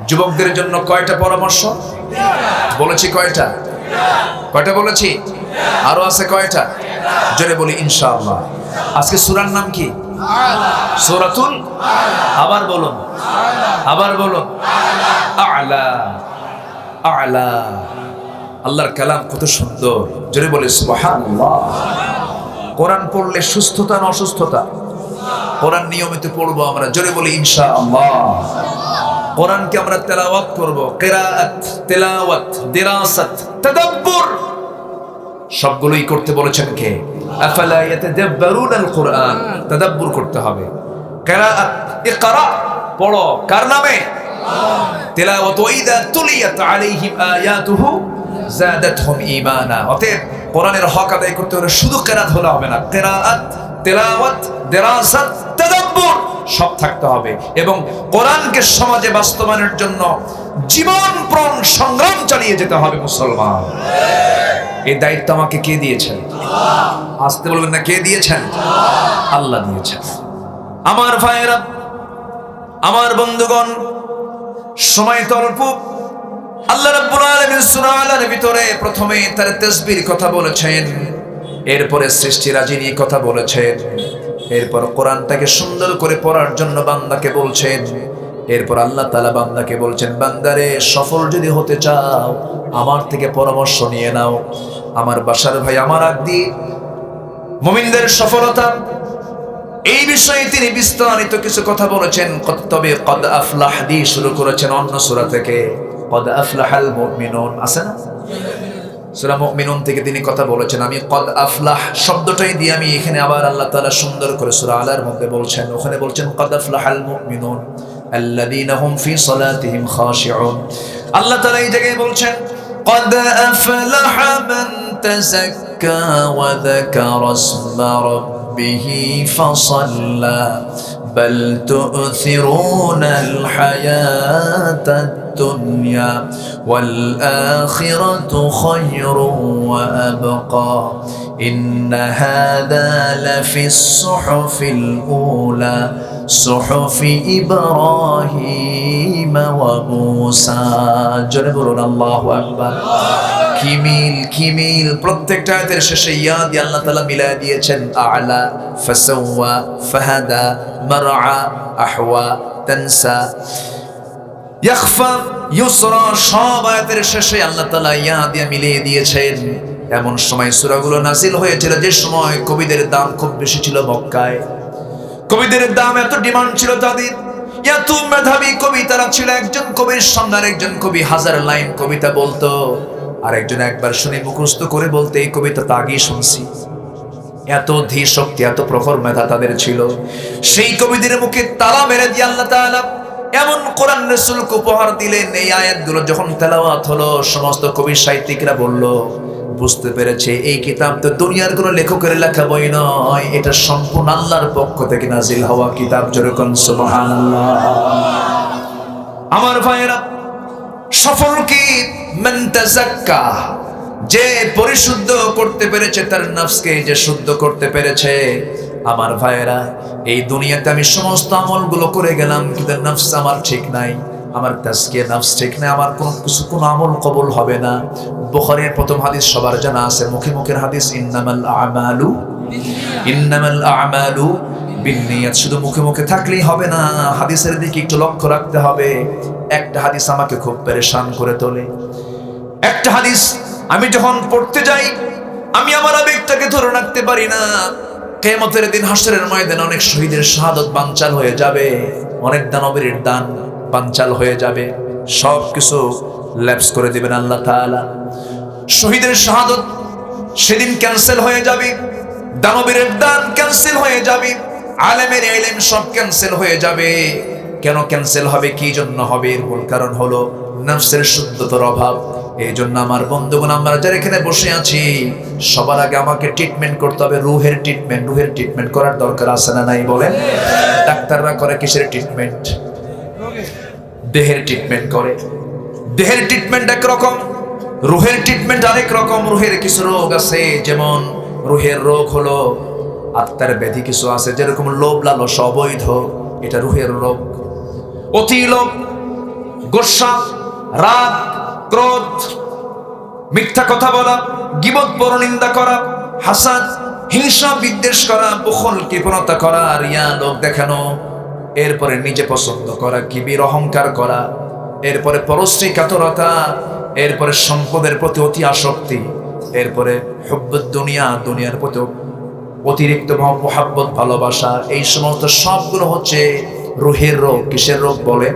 যুবকদের জন্য কয়টা পরামর্শ বলেছি? কয়টা বলেছি? আরো আছে কয়টা? জোরে বলি ইনশাআল্লাহ। আজকে সূরার নাম কি? সূরাতুল আবার বলুন, আ'লা। আ'লা। আল্লাহর কালাম কত সুন্দর। জোরে বলি সুবহানাল্লাহ। কোরআন পড়লে সুস্থতা না অসুস্থতা? কোরআন নিয়মিত পড়বো আমরা। জোরে বলি ইনশাআল্লাহ। কোরআনকে আমরা তেলাওয়াত করব। কিরাআত, তেলাওয়াত, দিরাসাত, তাদাব্বুর সবগুলোই করতে বলেছেন কে? আফালা ইয়াতাদাব্বারুনাল কুরআন। তাদাব্বুর করতে হবে। কিরাআত, ইকরা, পড়ো। কার নামে? তেলাওয়াত, ওয়াইদা তুলিয়াত আলাইহিম আয়াতুহু যাদাতহুম ঈমানা। অতএব কোরআনের হক আদায় করতে হলে শুধু কিরাআত হলে হবে না। কিরাআত, তেলাওয়াত, দিরাসাত, তাদাব্বুর সব থাকতে হবে। এবং কোরআনকে সমাজে বাস্তবায়নের জন্য জীবন প্রাণ সংগ্রাম চালিয়ে যেতে হবে মুসলমান। এই দায়িত্ব আমাকে কে দিয়েছেন? আসতে বলবেন না, কে দিয়েছেন? আল্লাহ দিয়েছেন। আমার ভাইয়েরা, আমার বন্ধুগণ, সময় তো অল্প। আল্লাহ রাব্বুল আলামিন সূরা আলার ভিতরে প্রথমে তার তাসবিহর কথা বলেছেন, এরপরে সৃষ্টিরাজি নিয়ে কথা বলেছেন, এরপর কোরআনটাকে সুন্দর করে পড়ার জন্য বান্দাকে বলছেন। এরপর আল্লাহ তাআলা বান্দাকে বলছেন, বান্দারে সফল যদি হতে চাও আমার থেকে পরামর্শ নিয়ে নাও। আমার বাসার ভাই, আমার আদি মুমিনদের সফলতা, এই বিষয়ে তিনি বিস্তারিত কিছু কথা বলেছেন। তবে কদ আফলাহ দিয়ে শুরু করেছেন অন্য সূরা থেকে। কদ আফলাহাল মুমিনুন আছে না? সূরা মুমিনুন থেকে তিনি কথা বলেছেন। আমি কদ আফলাহ শব্দটাই দিয়ে আমি এখানে আবার আল্লাহ তাআলা সুন্দর করে সূরা আলার মধ্যে বলছেন, ওখানে বলছেন কদ আফলাহাল মুমিনুন আল্লাযীনা হুম ফি সালাতিহিম খাশিউন। আল্লাহ তাআলা এই জায়গায় বলছেন কদ আফলাহা মান তাযাক্কা ওয়া যাকারা ইসমা রাব্বিহি ফাসাল্লা বাল তু'থিরুনাল হায়াতাদ দুনিয়া ওয়াল আখিরাতু খায়রুন ওয়া আবকা ইন্না হাযা লাফিস সুহুফিল উলা সুহুফি ইব্রাহিম ওয়া মূসা। জোরে বলুন আল্লাহু আকবার। কিমিল প্রত্যেকটা আয়াতের শেষে ইয়া দিয়ে আল্লাহ তাআলা মিলায় দিয়েছেন। আ'লা, ফাসাওয়া, ফাহাদা, মারআ, আহওয়া, তানসা, ইয়াখফা, ইউসরা, সব আয়াতের শেষে আল্লাহ তাআলা ইয়া দিয়ে মিলিয়ে দিয়েছেন। এমন সময় সূরাগুলো নাযিল হয়েছিল যে সময় কবিদের দাম খুব বেশি ছিল মক্কায়। কবিদের দাম এত ডিমান্ড ছিল তাদের, এত মেধাবী কবি তারা ছিল। একজন কবির সামনে আরেকজন কবি 1000 লাইন কবিতা বলতো, আরেকজন একবার শুনে মুখস্থ করে বলতে এই কবিতা তো আগেই শুনছি। এত ধীর শক্তি, এত প্রখর মেধা তাদের ছিল। সেই কবিদের মুখে তালা মেরে দিয়ে আল্লাহ তাআলা এমন কোরআন রাসূলকে উপহার দিলেন। এই আয়াতগুলো যখন তেলাওয়াত হলো, সমস্ত কবি সাহিত্যিকরা বলল, বুঝতে পেরেছে এই কিতাব তো দুনিয়ার কোনো লেখকের লেখা বই নয়, এটা সম্পূর্ণ আল্লাহর পক্ষ থেকে নাজিল হওয়া কিতাব। জোরে কোন সুবহানাল্লাহ। আমার ভাইরা, সফল কি মান তাযাক্কা, যে পরিশুদ্ধ করতে পেরেছে তার নফসকে, যে শুদ্ধ করতে পেরেছে। আমার ভাইরা, এই দুনিয়াতে আমি সমস্ত আমলগুলো করে গেলাম, কিন্তু নফস আমার ঠিক নাই, আমার তাজকিয়া নফস ঠিক নাই, আমার কোনো আমল কবুল হবে না। বুখারীর প্রথম হাদিস সবার জানা আছে, মুখের হাদিস, ইন্নামাল আ'মালু বিন্নিয়াত। শুধু মুখে থাকলেই হবে না, হাদিসের দিকে একটু লক্ষ্য রাখতে হবে। একটা হাদিস আমাকে খুব পেরেশান করে তোলে। একটা হাদিস আমি যখন পড়তে যাই, আমি আমার আবেগটাকে ধরে রাখতে পারি না। কিয়ামতের দিন হাশরের ময়দানে অনেক শহীদের শাহাদাত বানচাল হয়ে যাবে, অনেক দানবীরের দান বানচাল হয়ে যাবে, সব কিছু ল্যাপস করে দিবেন আল্লাহ তাআলা। শহীদের শাহাদাত সেদিন ক্যান্সেল হয়ে যাবে, দানবীরের দান ক্যান্সেল হয়ে যাবে, আলেমের ইলম সব ক্যান্সেল হয়ে যাবে। কেন ক্যান্সেল হবে, কি জন্য হবে? এর মূল কারণ হলো নফসের শুদ্ধতার অভাব। এই জন্য আমার বন্ধুগণ, আমরা যারা এখানে বসে আছি, সবার আগে আমাকে ট্রিটমেন্ট করতে হবে, রুহের ট্রিটমেন্ট করার দরকার আছে না নাই বলেন? ডাক্তাররা করে কিসের ট্রিটমেন্ট? দেহের ট্রিটমেন্ট করে। দেহের ট্রিটমেন্ট একরকম, রুহের ট্রিটমেন্ট আরেক রকম। রুহের কিছু রোগ আছে, যেমন রুহের রোগ হলো আত্মার ব্যাধি কিছু আছে, যেরকম লোভ লালসা অবৈধ, এটা রুহের রোগ। অতি লোভ, গোসা, রাগ, ক্রোধ, মিথ্যা কথা বলা, গীবত পরনিন্দা করা, হাসাদ, হিংসা বিদ্বেষ করা, বুখল কৃপণতা করা, রিয়া লোক দেখানো, এরপরে নিজে পছন্দ করা, কিবির অহংকার করা, এরপরে পরশ্রী কাতরতা, এরপরে সম্পদের প্রতি অতি আসক্তি, এরপরে হুব্বুদ দুনিয়া, দুনিয়ার প্রতি অতিরিক্ত মোহাব্বত, ভালোবাসা। এই সমস্ত সবগুলো হচ্ছে রুহের রোগ। কিসের রোগ বলেন?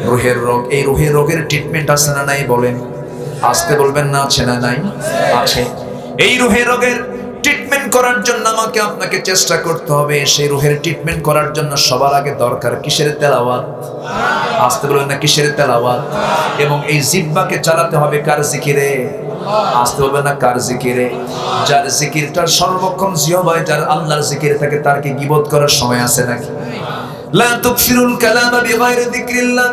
রুহের রোগ। এই রুহের রোগের ট্রিটমেন্ট আছে না নাই বলেন? আসতে বলবেন না, আছে না নাই? আছে। এই রুহের রোগের ট্রিটমেন্ট করার জন্য আমাকে আপনাকে চেষ্টা করতে হবে। সেই রুহের ট্রিটমেন্ট করার জন্য সবার আগে দরকার কিসের? তেলাওয়াত। আসতে বলবেন না, কিসের? তেলাওয়াত। এবং এই জিহ্বাকে চালাতে হবে কার জিকিরে? আসতে হবে না, কার জিকিরে? যার জিকিরটা সর্বক্ষণ জিহ্বায়, যার আল্লাহর জিকির থাকে, তার কি গীবত করার সময় আছে নাকি? লা তুকসিরুল কালামা বিগাইরি যিকরিল্লাহ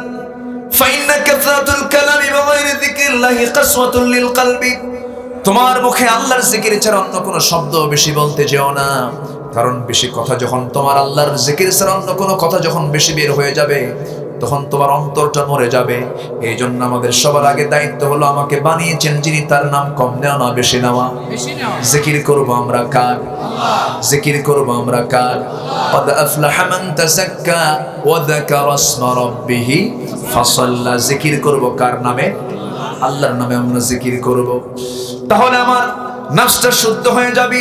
ফাইন্না কাসরাতুল কালামি বিগাইরি যিকরিল্লাহি কাসওয়াতুল লিল কলবি। তোমার মুখে আল্লাহর জিকির ছাড়া অন্য কোনো শব্দ বেশি বলতে যেও না, কারণ বেশি কথা যখন তোমার আল্লাহর জিকির ছাড়া অন্য কোনো কথা যখন বেশি বের হয়ে যাবে, তখন তোমার অন্তরটা মরে যাবে। এই জন্য আমাদের সবার আগে দায়িত্ব হলো, আমাকে বানিয়েছেন যিনি, তার নাম কম নেওয়া না বেশি নেওয়া। জিকির করবো আমরা কার? জিকির করবো আমরা কার? قد أفلح من تزكى وذكر اسم ربه فصلى। জিকির করবো কার নামে? আল্লাহর নামে আমরা জিকির করব। তাহলে আমার নফসটা শুদ্ধ হয়ে যাবে।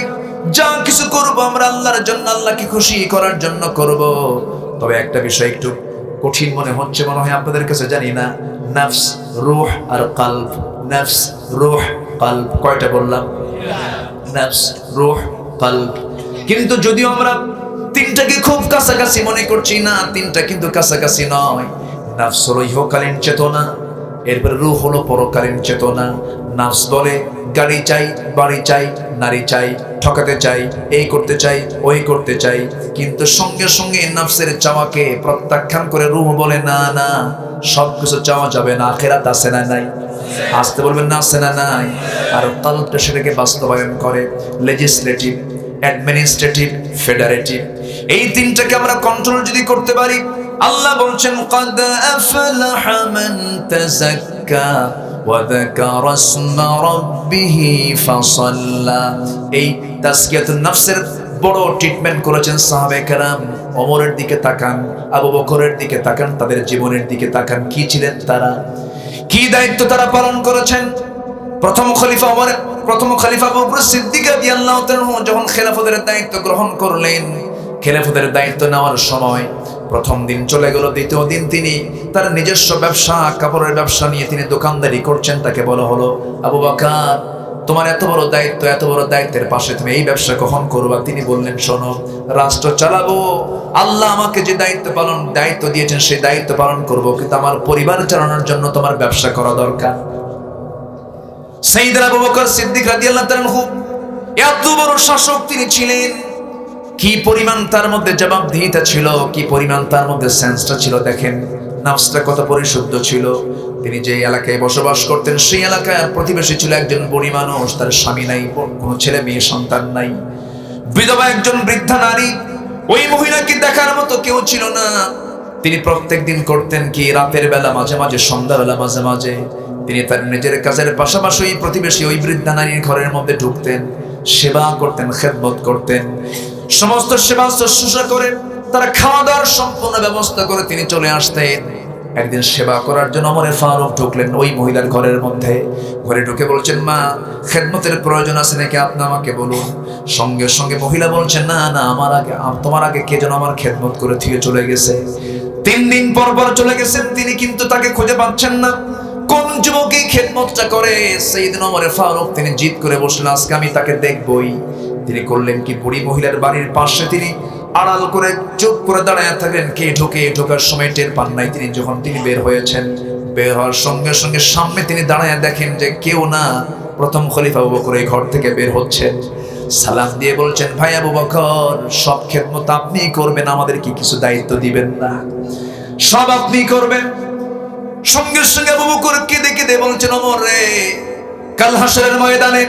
যা কিছু করব আমরা আল্লাহর জন্য, আল্লাহকে খুশি করার জন্য করব। তবে একটা বিষয় একটু কঠিন মনে হচ্ছে, মনে হয় আপনাদের কাছে, জানি না। নফস, রূহ আর কলব। নফস, রূহ, কলব, কয়টা বললাম? নফস, রূহ, কলব। কিন্তু যদিও আমরা তিনটাকে খুব কাছাকাছি মনে করছি, না, তিনটা কিন্তু কাছাকাছি নয়। নফস হলো ইহকালীন চেতনা, এরপরে রূহ হলো পরকালীন চেতনা। নফস বলে গাড়ি চাই, বাড়ি চাই, নারী চাই, ঠকাতে চাই, এই করতে চাই, ওই করতে চাই, কিন্তু সঙ্গে সঙ্গে নফসের চাওয়াকে প্রত্যাখ্যান করে রূহ বলে, না না, সবকিছু চাওয়া যাবে না, আখিরাত আছে না নাই? আসতে বলবেন না, আছে না নাই? আর কলবটা সেটাকে বাস্তবায়ন করে। লেজিসলেটিভ, অ্যাডমিনিস্ট্রেটিভ, ফেডারেটিভ, এই তিনটাকে আমরা কন্ট্রোল যদি করতে পারি, আল্লাহ বলছেন ক্বাদ আফলাহা মান তাযাক্কা ওয়া যাকারা ইসমা রাব্বিহি ফাসাল্লা। এই তাজকিয়াতুন নফসের বড় ট্রিটমেন্ট করেছেন সাহাবায়ে কেরাম। ওমরের দিকে তাকান, আবু বকরের দিকে তাকান, তাদের জীবনের দিকে তাকান, কি ছিলেন তারা, কি দায়িত্ব তারা পালন করেছেন। প্রথম খলিফা আবু বকর সিদ্দিক রাদিয়াল্লাহু তাআলা যখন খেলাফতের দায়িত্ব গ্রহণ করলেন, খেলাফতের দায়িত্ব নেওয়ার সময় প্রথম দিন চলে গেল, দ্বিতীয় দিন তিনি তার নিজস্ব ব্যবসা, কাপড়ের ব্যবসা নিয়ে তিনি দোকানদারি করছেন। তাকে বলা হলো, আবু বকর, তোমার এত বড় দায়িত্ব, এত বড় দায়িত্বের পাশে তুমি এই ব্যবসা কখন করবা? তিনি বললেন, শোনো, রাষ্ট্র চালাবো, আল্লাহ আমাকে যে দায়িত্ব দিয়েছেন সেই দায়িত্ব পালন করব, কিন্তু আমার পরিবার চালানোর জন্য তোমার ব্যবসা করা দরকার। সাইয়েদনা আবু বকর সিদ্দিক রাদিয়াল্লাহু তাআলা এত বড় শাসক তিনি ছিলেন, কি পরিমাণ তার মধ্যে জবাবদিহিতা ছিল, কি পরিমাণ তার মধ্যে সেন্সটা ছিল। দেখেন নফসটা কত পরিশুদ্ধ ছিল। তিনি যে এলাকায় বসবাস করতেন সেই এলাকার প্রতিবেশী ছিল একজন বুড়ি মানুষ, তার স্বামী নাই, কোনো ছেলে মেয়ে সন্তান নাই, বিধবা একজন বৃদ্ধা নারী। ওই মহিলাকে দেখার মতো কেউ ছিল না। তিনি প্রত্যেক দিন করতেন কি, রাতের বেলা, মাঝে মাঝে সন্ধ্যাবেলা, মাঝে মাঝে তিনি তার নিজের কাজের পাশাপাশি ওই প্রতিবেশী ওই বৃদ্ধা নারীর ঘরের মধ্যে ঢুকতেন, সেবা করতেন, খেদমত করতেন, সমস্ত সেবা শুশ্রূষা করে তারা খাওয়া দাওয়ার সম্পূর্ণ ব্যবস্থা করে তিনি চলে আসতেন। একদিন সেবা করার জন্য ওমরে ফারুক ঢুকলেন ওই মহিলার ঘরের মধ্যে। ঘরে ঢুকে বলছেন, মা, খেদমতের প্রয়োজন আছে নাকি, আপনি আমাকে বলুন। সঙ্গে সঙ্গে মহিলা বলছেন, না না, তোমার আগে কে যেন আমার খেদমত করে থুয়ে চলে গেছে। 3 দিন পর চলে গেছেন তিনি, কিন্তু তাকে খুঁজে পাচ্ছেন না। কোন যুবক এই খেদমতটা করে? সাইয়েদনা ওমরে ফারুক তিনি জিদ করে বসলেন, আজকে আমি তাকে দেখবই। তিনি করলেন কি, বুড়ি মহিলার বাড়ির পাশে তিনি আড়াল করে চুপ করে দাঁড়ায় থাকলেন। কে ঢোকে, ঢোকার সময় টের পান নাই। তিনি যখন বের হয়েছেন, বের হওয়ার সঙ্গে সঙ্গে সামনে তিনি দাঁড়ায় দেখেন যে কেউ না, প্রথম খলিফা আবু বকর এই ঘর থেকে বের হচ্ছেন। সালাম দিয়ে বলছেন, ভাই আবু বকর, সব খেদমত আপনিই করবেন, আমাদের কি কিছু দায়িত্ব দিবেন না? সব আপনি করবেন। সঙ্গে সঙ্গে আবু বকর কেঁদে কেঁদে বলছেন, ওমর রে, কাল হাসরের ময়দানে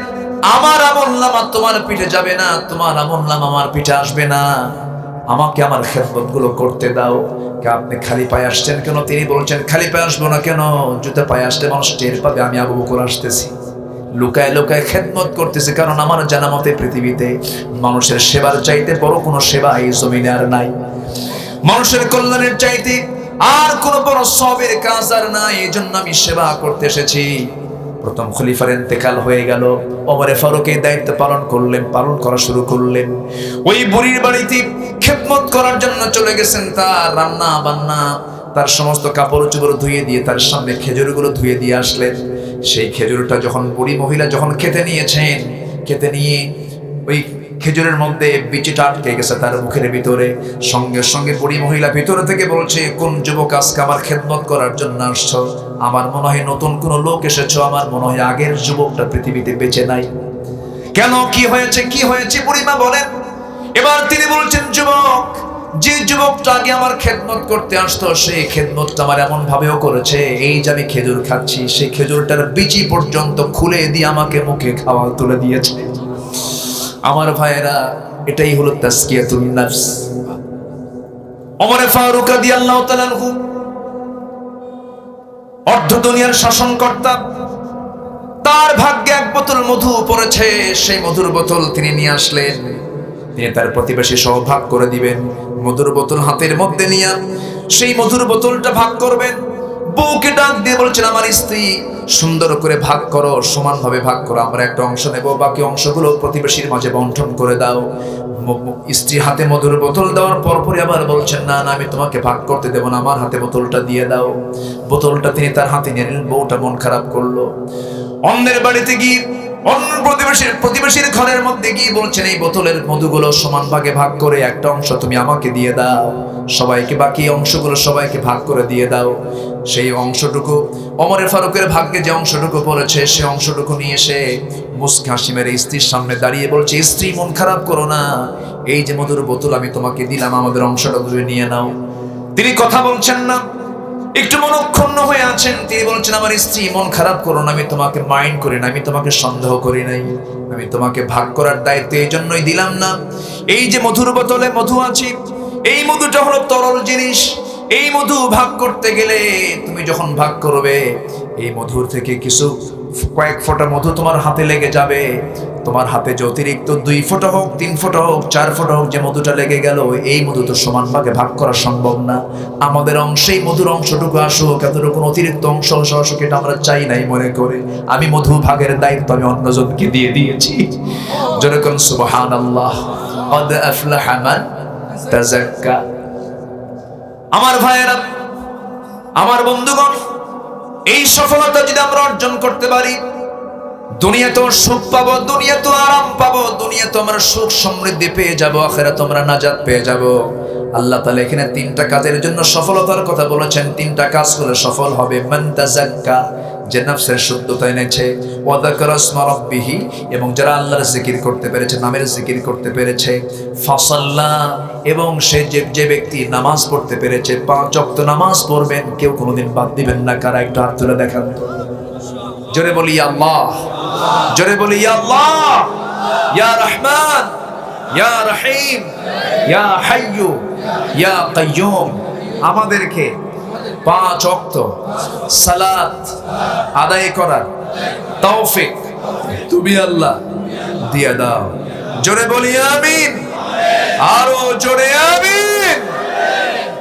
আমার আমলনামা তোমার পিঠে যাবে না, তোমার আমলনামা আমার পিঠে আসবে না, আমাকে আমার খেদমত গুলো করতে দাও। আপনি খালি পায়ে আসছেন কেন? তিনি বলছেন, খালি পায়ে আসবো না কেন, জুতা পায়ে আসলে মানুষ টের পাবে আমি আবু বকর আসতেছি। লুকায় লুকায় খেদমত করতেছে, কারণ আমার জানা মতে পৃথিবীতে মানুষের সেবার চাইতে বড় কোনো সেবা এই জমিনে আর নাই। মানুষের কল্যাণের চাইতে আর কোন বড় সবের কাজ আর নাই। এই জন্য আমি সেবা করতে এসেছি। প্রথম খলিফার ইন্তেকাল হয়ে গেল। ওমরে ফারুক এই দায়িত্ব পালন করা শুরু করলেন। ওই বুড়ির বাড়িতে খেদমত করার জন্য চলে গেছেন। তার রান্না বান্না, তার সমস্ত কাপড় চোপড় ধুয়ে দিয়ে তার সামনে খেজুরগুলো ধুয়ে দিয়ে আসলেন। সেই খেজুরটা যখন বুড়ি মহিলা যখন খেতে নিয়েছেন, খেতে নিয়ে ওই খেজুরের মধ্যে বিচিটা আটকে গেছে তার মুখের ভিতরে। সঙ্গে সঙ্গে বুড়ি মহিলা ভিতরে থেকে বলছে, কোন যুবক আজকে আমার খেদমত করার জন্য আসছো? আমার মনে হয় নতুন কোন লোক এসেছো, আমার মনে হয় আগের যুবকটা পৃথিবীতে বেঁচে নাই। কেন, কি হয়েছে বুড়িমা বলেন। এবার তিনি বলছেন, যুবক, যে যুবকটা আগে আমার খেদমত করতে আসতো সেই খেদমতটা আমার এমন ভাবেও করেছে, এই যে আমি খেজুর খাচ্ছি সেই খেজুরটার বিচি পর্যন্ত খুলে দিয়ে আমাকে মুখে খাওয়া তুলে দিয়েছে। আমার ভাইয়েরা, এটাই হলো তাজকিয়াতুন নফস। ওমর ফারুক রাদিয়াল্লাহু তাআলা আনহু অর্ধ দুনিয়ার শাসনকর্তা, তার ভাগ্যে এক বোতল মধু পড়েছে। সেই মধুর বোতল তিনি নিয়ে আসলেন। তিনি তার প্রতিবেশী সহ ভাগ করে দিবেন। মধুর বোতল হাতের মধ্যে নিয়ে সেই মধুর বোতলটা ভাগ করবেন। বউকে ডাক দিয়ে বলছেন, আমার স্ত্রী, সুন্দর করে ভাগ করো, সমানভাবে ভাগ করো, আমরা একটা অংশ নেব, বাকি অংশগুলো প্রতিবেশীর মাঝে বন্টন করে দাও। স্ত্রী হাতে মধুর বোতল দেওয়ার পরপরই আবার বলছেন, না না, আমি তোমাকে ভাগ করতে দেবো না, আমার হাতে বোতলটা দিয়ে দাও। বোতলটা তিনি তার হাতে নিয়ে নিলেন। বউটা মন খারাপ করলো। অন্যের বাড়িতে গিয়ে, অন্য প্রতিবেশীর ঘরের মধ্যে গিয়ে বলছেন, এই বোতলের মধুগুলো সমান ভাগে ভাগ করে একটা অংশ তুমি আমাকে দিয়ে দাও, সবাইকে বাকি অংশগুলো সবাইকে ভাগ করে দিয়ে দাও। সেই অংশটুকু ওমরে ফারুকের ভাগ্যে যে অংশটুকু পড়েছে সেই অংশটুকু নিয়ে এসে মুস্কি হাসি মেরে স্ত্রীর সামনে দাঁড়িয়ে বলছে, স্ত্রী, মন খারাপ করো না, এই যে মধুর বোতল আমি তোমাকে দিলাম, আমাদের অংশটা ধরে নিয়ে নাও। তিনি কথা বলছেন না। একটু মনক্ষুণ্ণ হয়ে আছেন। তিনি বলছেন, আমার স্ত্রী, মন খারাপ করো না, আমি তোমাকে মাইন্ড করি না, আমি তোমাকে সন্দেহ করি নাই, আমি তোমাকে ভাগ করার দায়িত্ব এই জন্যই দিলাম না। এই যে মধুর বোতলে মধু আছে, এই মধুটা হলো তরল জিনিস। এই মধু ভাগ করতে গেলে তুমি যখন ভাগ করবে, এই মধুর থেকে কিছু কয়েক ফোঁটা মধু তোমার হাতে লেগে যাবে। তোমার হাতে যে অতিরিক্ত 2 ফোঁটা হোক, 3 ফোঁটা হোক, 4 ফোঁটা হোক যে মধুটা লেগে গেল, এই মধু তো সমান ভাগে ভাগ করা সম্ভব না। আমাদের অংশেই মধুর অংশটুকু আসুক, এতটুকু অতিরিক্ত অংশ আসুক, এটা আমরা চাই নাই মনে করে আমি মধু ভাগের দায়িত্ব আমি অন্যজনকে দিয়ে দিয়েছি। যেরকম সুবহানাল্লাহ, ক্বাদ আফলাহা মান তাযাক্কা। আমার ভাইয়েরা, আমার বন্ধুগণ, এই সফলতা যদি আমরা অর্জন করতে পারি, দুনিয়াতেও সুখ পাবো, দুনিয়াতেও আরাম পাবো, দুনিয়াতে আমরা সুখ সমৃদ্ধি পেয়ে যাবো, আখিরাতে আমরা নাজাত পেয়ে যাবো। আল্লাহ তাআলা এখানে 3টা কাজের জন্য সফলতার কথা বলেছেন। 3টা কাজ করে সফল হবে। মান তাযাক্কা, যে নফসের শুদ্ধতা এনেছে, ওয়া যাকারা ইসমা রাব্বিহি, এবং যারা আল্লাহর জিকির করতে পেরেছে, নামের জিকির করতে পেরেছে, ফাসাল্লা, এবং যে ব্যক্তি নামাজ পড়তে পেরেছে, 5 ওয়াক্ত নামাজ পড়বেন, কেউ কোনোদিন বাদ দিবেন না। কারা একটু হাত তুলে দেখান তো। জোরে বলি ইয়া আল্লাহ, জোরে বলি ইয়া আল্লাহ, ইয়া রহমান, ইয়া রহিম, ইয়া হাইয়্যু, ইয়া কাইয়্যুম। আমাদেরকে 5 ওয়াক্ত সালাত আদায় করার তৌফিক তুমি আল্লাহ দিয়ে দাও। জোরে বলি আমিন, আরো জোরে আমিন।